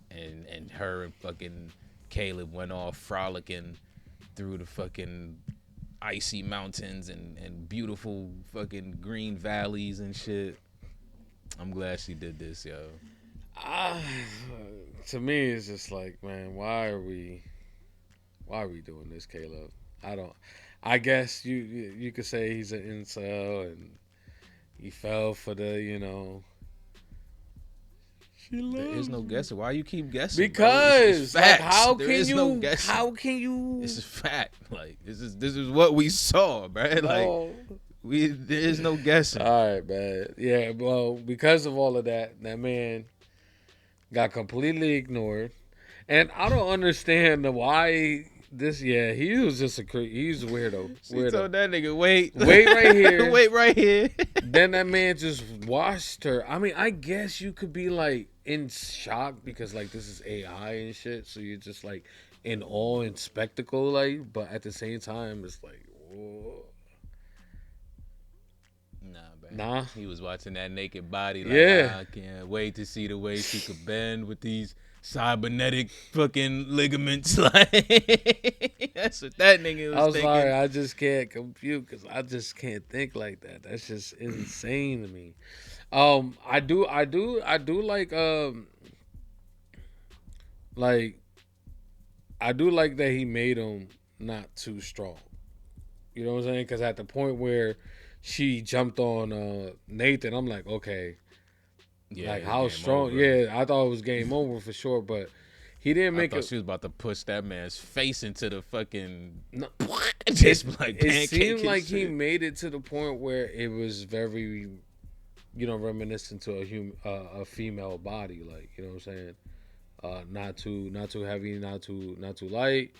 and her and fucking Caleb went off frolicking through the fucking icy mountains and beautiful fucking green valleys and shit. I'm glad she did this, yo. To me, it's just like, man, why are we doing this, Caleb? I guess you could say he's an incel and he fell for the, There is no guessing. Why you keep guessing? Because like, how can you? This is fact. Like this is what we saw, bro. Like there is no guessing. All right, man. Yeah, well, because of all of that man got completely ignored, and I don't understand why. He was just he's a weirdo. She told that nigga, wait right here. Wait right here. Then that man just watched her. I mean, I guess you could be like in shock because like this is AI and shit. So you're just like in awe and spectacle, like, but at the same time, it's like, whoa. Nah. He was watching that naked body. Like, yeah. I can't wait to see the way she could bend with these cybernetic fucking ligaments. Like that's what that nigga was I was thinking. sorry, I just can't compute because I just can't think like that. That's just insane to me. I do like I do like that he made him not too strong. You know what I'm saying? Because at the point where she jumped on Nathan, I'm like, okay. Yeah, like how strong? Over. Yeah, I thought it was game over for sure, but he didn't make it. She was about to push that man's face into the fucking. No, just like it seemed like he made it to the point where it was very, reminiscent to a female body. Like you know what I'm saying? Not too heavy, not too light.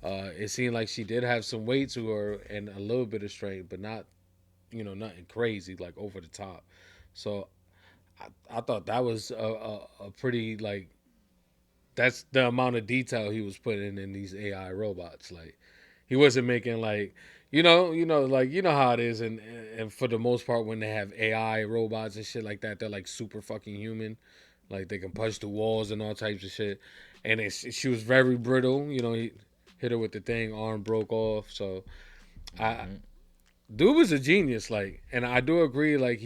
It seemed like she did have some weight to her and a little bit of strength, but not, nothing crazy like over the top. So. I thought that was a pretty like that's the amount of detail he was putting in these AI robots. Like he wasn't making like like how it is and for the most part when they have AI robots and shit like that, they're like super fucking human. Like they can punch the walls and all types of shit. And she was very brittle. He hit her with the thing, arm broke off. So dude was a genius. Like, and I do agree. Like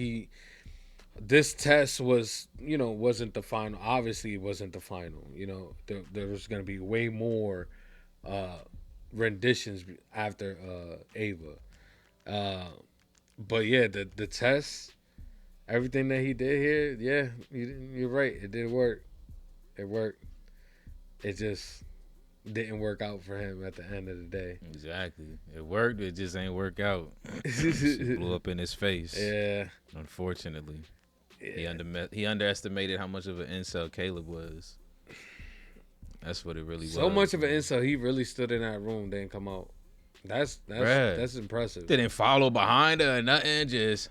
this test was, wasn't the final. Obviously, it wasn't the final. There was going to be way more renditions after Ava. But yeah, the test, everything that he did here, yeah, you're right. It did work. It worked. It just didn't work out for him at the end of the day. Exactly. It worked. It just ain't work out. It blew up in his face. Yeah. Unfortunately. Yeah. He underestimated how much of an incel Caleb was. That's what it really was. So much of an incel, he really stood in that room, didn't come out. That's impressive. Didn't follow behind her or nothing, just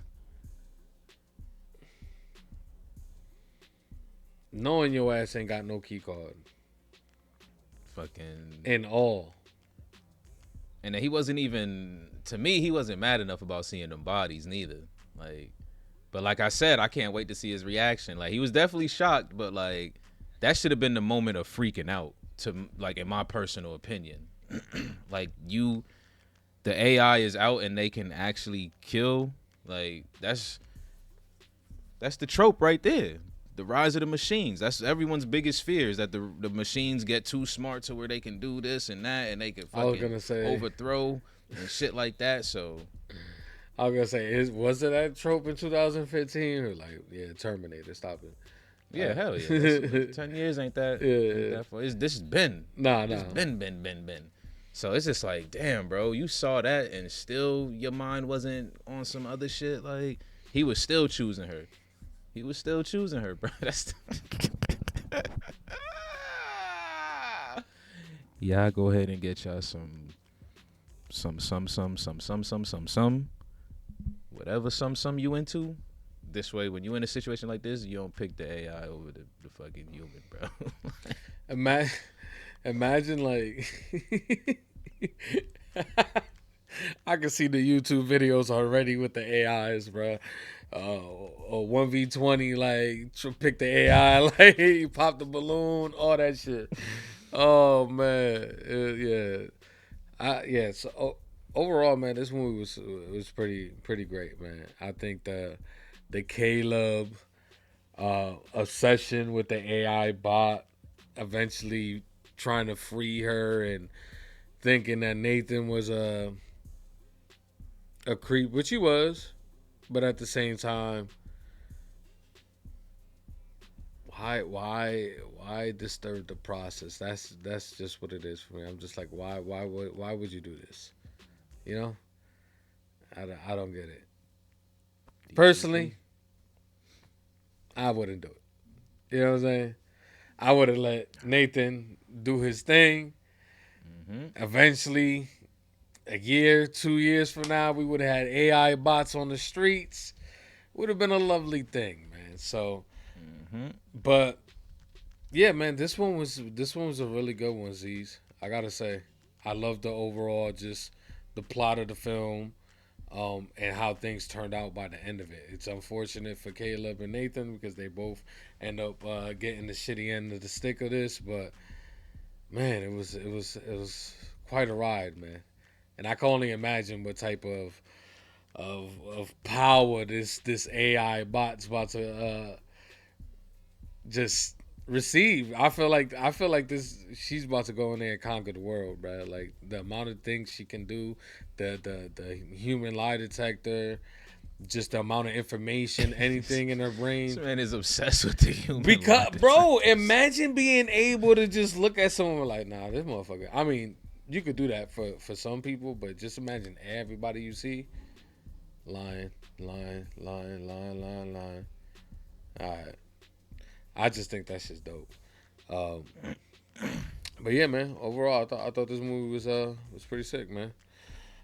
knowing your ass ain't got no key card. Fucking in all. And then he wasn't even, to me, he wasn't mad enough about seeing them bodies neither. But like I said, I can't wait to see his reaction. Like, he was definitely shocked, but like that should have been the moment of freaking out, to like, in my personal opinion. Like, the AI is out and they can actually kill. Like, that's the trope right there. The rise of the machines. That's everyone's biggest fear, is that the machines get too smart to where they can do this and that, and they can fucking overthrow and shit like that. So I was gonna say, was it that trope in 2015? Or like, yeah, Terminator, stop it. Yeah, hell yeah. 10 years ain't that. Ain't that far. This has been. It's been. So it's just like, damn, bro, you saw that and still your mind wasn't on some other shit. Like, he was still choosing her. Bro. That's yeah, go ahead and get y'all some whatever some you into. This way, when you in a situation like this, you don't pick the AI over the fucking human, bro. Imagine like I can see the YouTube videos already with the AIs, bro. 1v20, like pick the AI, like you pop the balloon, all that shit. Oh man, yeah. So overall, man, this movie was pretty great, man. I think the Caleb obsession with the AI bot, eventually trying to free her and thinking that Nathan was a creep, which he was, but at the same time, why disturb the process? That's just what it is for me. I'm just like, why would you do this? I don't get it. Personally, I wouldn't do it. You know what I'm saying? I would have let Nathan do his thing. Eventually, a year, 2 years from now, we would have had AI bots on the streets. Would have been a lovely thing, man. So, but yeah, man, this one was a really good one, Z's. I gotta say, I love the overall, just the plot of the film, and how things turned out by the end of it. It's unfortunate for Caleb and Nathan because they both end up getting the shitty end of the stick of this, but man, it was quite a ride, man. And I can only imagine what type of power this AI bot's about to just receive. I feel like she's about to go in there and conquer the world, bro. Like, the amount of things she can do, the human lie detector, just the amount of information, anything in her brain. This man is obsessed with the human. Because, bro, imagine being able to just look at someone like, nah, this motherfucker. I mean, you could do that for some people, but just imagine everybody you see lying. All right. I just think that's just dope. But yeah, man. Overall, I thought this movie was pretty sick, man.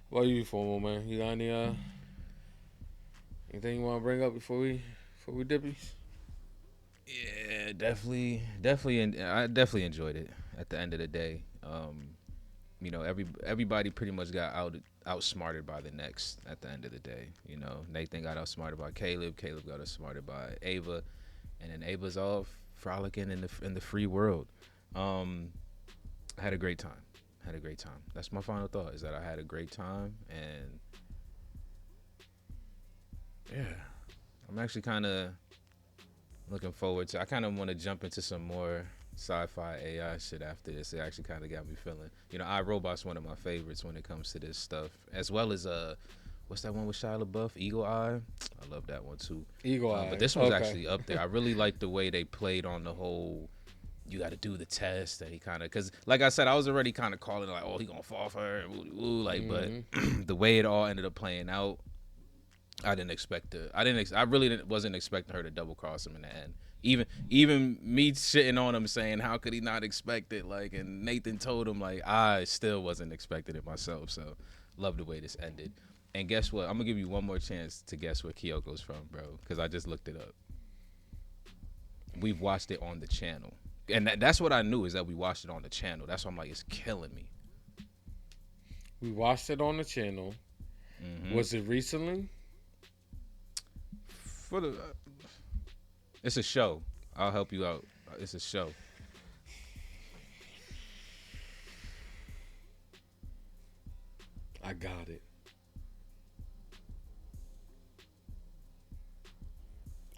What are you for, man? You got any anything you want to bring up before we dippies? Yeah, definitely. I definitely enjoyed it. At the end of the day, everybody pretty much got outsmarted by the next. At the end of the day, Nathan got outsmarted by Caleb. Caleb got outsmarted by Ava, and then Ava's off frolicking in the free world. I had a great time. That's my final thought, is that I had a great time, and yeah, I'm actually kind of looking forward to. I kind of want to jump into some more sci-fi AI shit after this. It actually kind of got me feeling. You know, iRobot's one of my favorites when it comes to this stuff, as well as what's that one with Shia LaBeouf? Eagle Eye. I love that one too. Eagle Eye. But this one's actually up there. I really like the way they played on the whole. You got to do the test, and he kind of, cause like I said, I was already kind of calling it like, oh, he gonna fall for her, like, but the way it all ended up playing out, I didn't expect it. I really wasn't expecting her to double cross him in the end. Even me shitting on him saying, how could he not expect it? Like, and Nathan told him, like, I still wasn't expecting it myself. So, love the way this ended. And guess what? I'm gonna give you one more chance to guess where Kyoko's from, bro, because I just looked it up. We've watched it on the channel. And that's what I knew, is that we watched it on the channel. That's why I'm like, it's killing me. We watched it on the channel. Was it recently? It's a show. I'll help you out. It's a show. I got it.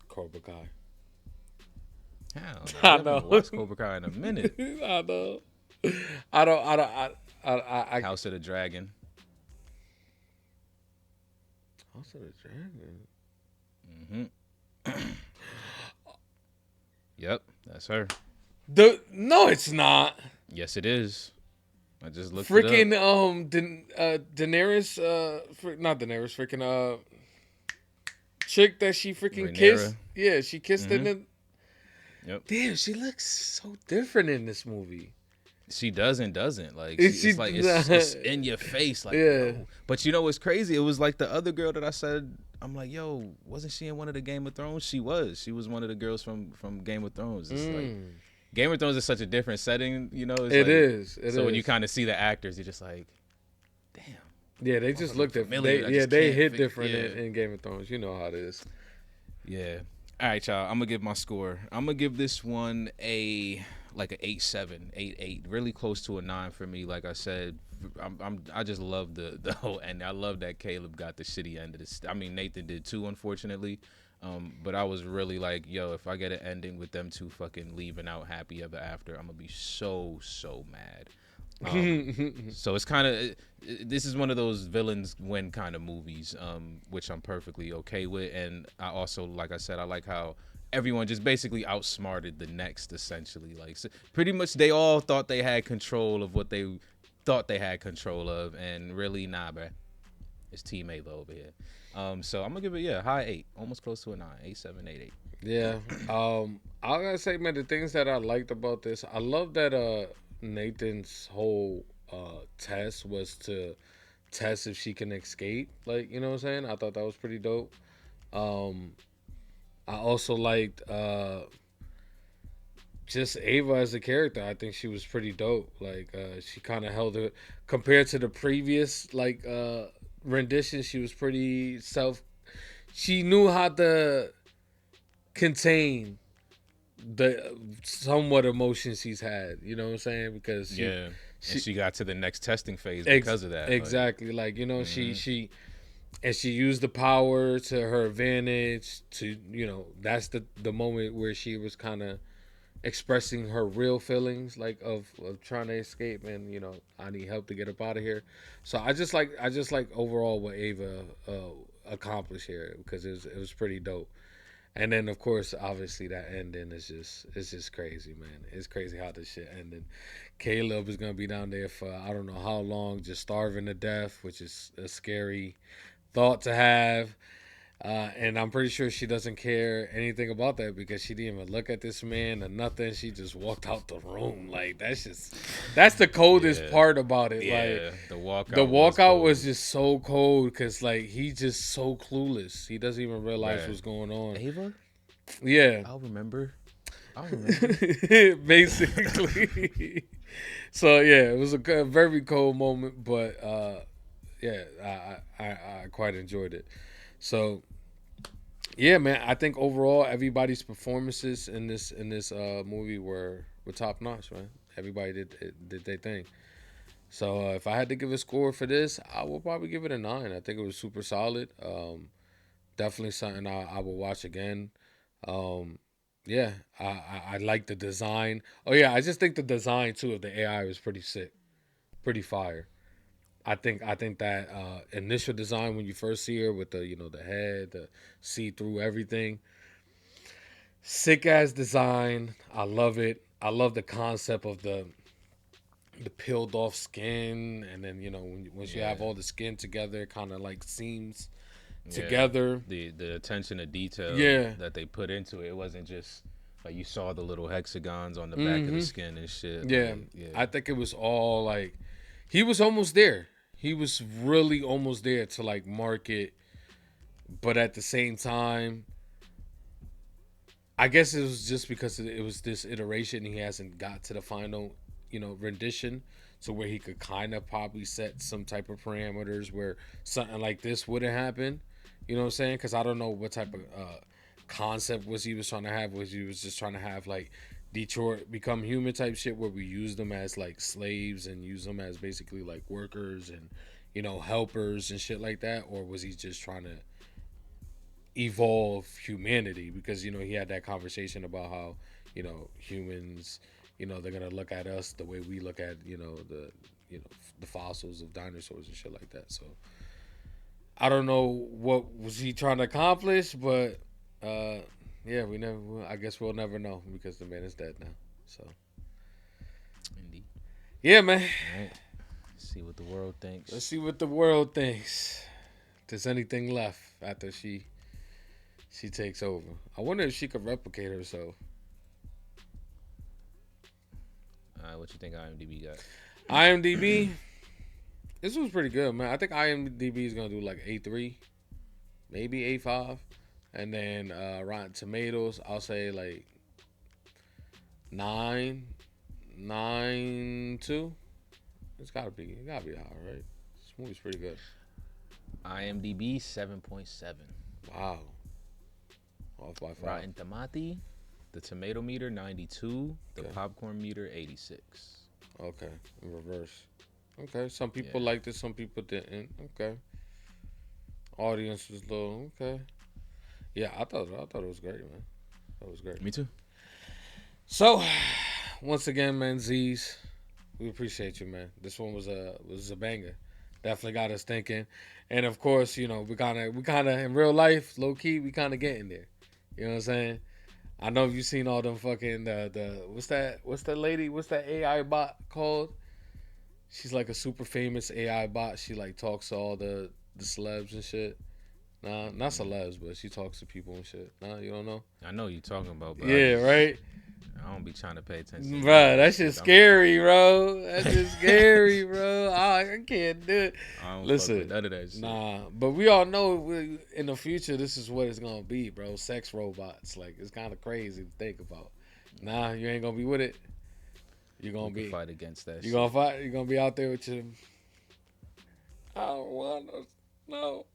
Cobra Kai. Hell, I know. Watch Cobra Kai in a minute. I know. I House of the Dragon. House of the Dragon. Yep, that's her. No, it's not. Yes, it is. I just looked freaking it up. Daenerys, not Daenerys, freaking chick that she freaking Rhaenyra. kissed. Yeah, she kissed in the. Yep. Damn, she looks so different in this movie. She doesn't. Like It's it's in your face. Like, yeah. no. But you know what's crazy? It was like the other girl that I said. I'm like, yo, wasn't she in one of the Game of Thrones? She was. She was one of the girls from Game of Thrones. It's like Game of Thrones is such a different setting. You know, It is. When you kind of see the actors, you're just like, damn. Yeah, they just look different. They hit different in Game of Thrones. You know how it is. Yeah. All right, y'all. I'm gonna give my score. I'm gonna give this one like an 8.7, 8.8, really close to a 9 for me. Like I said, I just love the whole end. I love that Caleb got the shitty end of this. I mean, Nathan did too, unfortunately. But I was really like, yo, if I get an ending with them two fucking leaving out happy ever after, I'm gonna be so mad. So it's kind of, this is one of those villains win kind of movies, which I'm perfectly okay with. And I also, like I said, I like how everyone just basically outsmarted the next, essentially. Like, so pretty much they all thought they had control of what they thought they had control of, and really, nah, bruh. It's Team Ava over here. So I'm gonna give it, high 8, almost close to a 9, 8.7, 8.8. Yeah. I gotta say, man, the things that I liked about this, I love that Nathan's whole test was to test if she can escape. Like, you know what I'm saying? I thought that was pretty dope. I also liked just Ava as a character. I think she was pretty dope. Like, she kind of held it compared to the previous rendition. She was pretty she knew how to contain the somewhat emotions she's had. You know what I'm saying? Because she got to the next testing phase because of that. Exactly. Like, you know, she used the power to her advantage to, you know, that's the moment where she was kind of expressing her real feelings, like of trying to escape, and, you know, I need help to get up out of here. So I just like overall what Ava accomplished here, because it was pretty dope. And then, of course, obviously that ending is just crazy, man. It's crazy how this shit ended. Caleb is gonna be down there for I don't know how long, just starving to death, which is a scary thought to have. And I'm pretty sure she doesn't care anything about that, because she didn't even look at this man or nothing. She just walked out the room. Like, that's the coldest part about it. Yeah, like the walkout was just so cold, because like he's just so clueless. He doesn't even realize what's going on. Ava? Yeah. I'll remember. Basically. So yeah, it was a very cold moment, but I quite enjoyed it. So yeah, man, I think overall everybody's performances in this movie were top notch, man. Everybody did their thing. So if I had to give a score for this, I would probably give it a 9. I think it was super solid. Definitely something I will watch again. Yeah, I like the design. Oh yeah, I just think the design too of the AI was pretty sick, pretty fire. I think that initial design when you first see her with the the head, the see through everything, sick ass design. I love it. I love the concept of the peeled off skin, and then once you have all the skin together, it kind of like seams together. The attention to detail that they put into it, it wasn't just like you saw the little hexagons on the back of the skin and shit. Yeah. Like, I think it was all like he was almost there. He was really almost there to like market, but at the same time, I guess it was just because it was this iteration. He hasn't got to the final, rendition, so where he could kind of probably set some type of parameters where something like this wouldn't happen. You know what I'm saying? Because I don't know what type of concept he was trying to have. Was he was just trying to have like Detroit become human type shit where we use them as like slaves and use them as basically like workers and helpers and shit like that, or was he just trying to evolve humanity? Because he had that conversation about how humans, they're gonna look at us the way we look at the fossils of dinosaurs and shit like that. So I don't know what was he trying to accomplish, but yeah, I guess we'll never know because the man is dead now. So indeed. Yeah, man. All right. See what the world thinks. Let's see what the world thinks. If there's anything left after she takes over. I wonder if she could replicate herself. What you think IMDb got? IMDb, this was pretty good, man. I think IMDb is gonna do like 8.3, maybe 8.5, and then Rotten Tomatoes, I'll say like 9.2. It gotta be high, right? This movie's pretty good. IMDb 7.7. Wow. Off by 5. Rotten Tomato, the tomato meter 92, the popcorn meter 86. Okay, in reverse. Okay, some people liked it, some people didn't. Okay. Audience was low. Okay. Yeah, I thought it was great, man. That was great. Me too. So, once again, man, Z's, we appreciate you, man. This one was a banger. Definitely got us thinking. And of course, we kind of in real life, low key, we kind of getting there. You know what I'm saying? I know you've seen all them fucking the what's that lady? What's that AI bot called? She's like a super famous AI bot. She like talks to all the celebs and shit. Nah, not celebs, but she talks to people and shit. Nah, you don't know? I know you talking about, but yeah, right. I don't be trying to pay attention. Bro, that shit's scary, bro. That shit's scary, bro. I can't do it. I don't Listen, fuck with none of that shit. Nah, but we all know in the future this is what it's gonna be, bro. Sex robots. Like, it's kind of crazy to think about. Nah, you ain't gonna be with it. You're gonna be fight against that. You gonna fight. You're gonna be out there with your. I don't want to. No.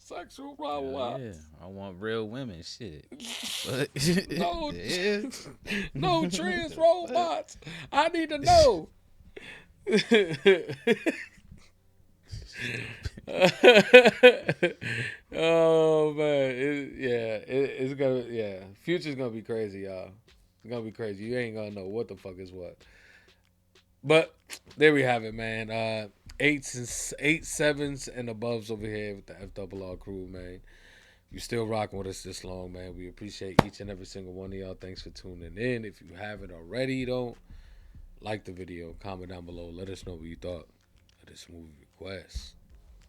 Sexual robots. Yeah, I want real women. Shit. But no, no trans robots. I need to know. Oh man, it's gonna Future's gonna be crazy, y'all. It's gonna be crazy. You ain't gonna know what the fuck is what. But there we have it, man. 8s, 7s, and aboves over here with the FRR crew, man. You still rocking with us this long, man. We appreciate each and every single one of y'all. Thanks for tuning in. If you haven't already, don't like the video, comment down below. Let us know what you thought of this movie request.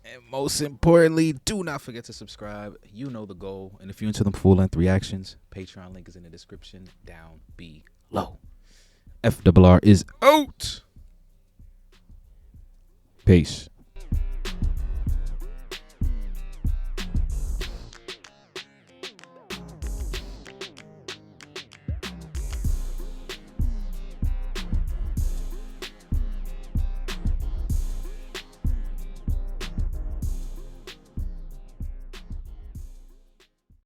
And most importantly, do not forget to subscribe. You know the goal. And if you're into them full-length reactions, Patreon link is in the description down below. FRR is out. Peace.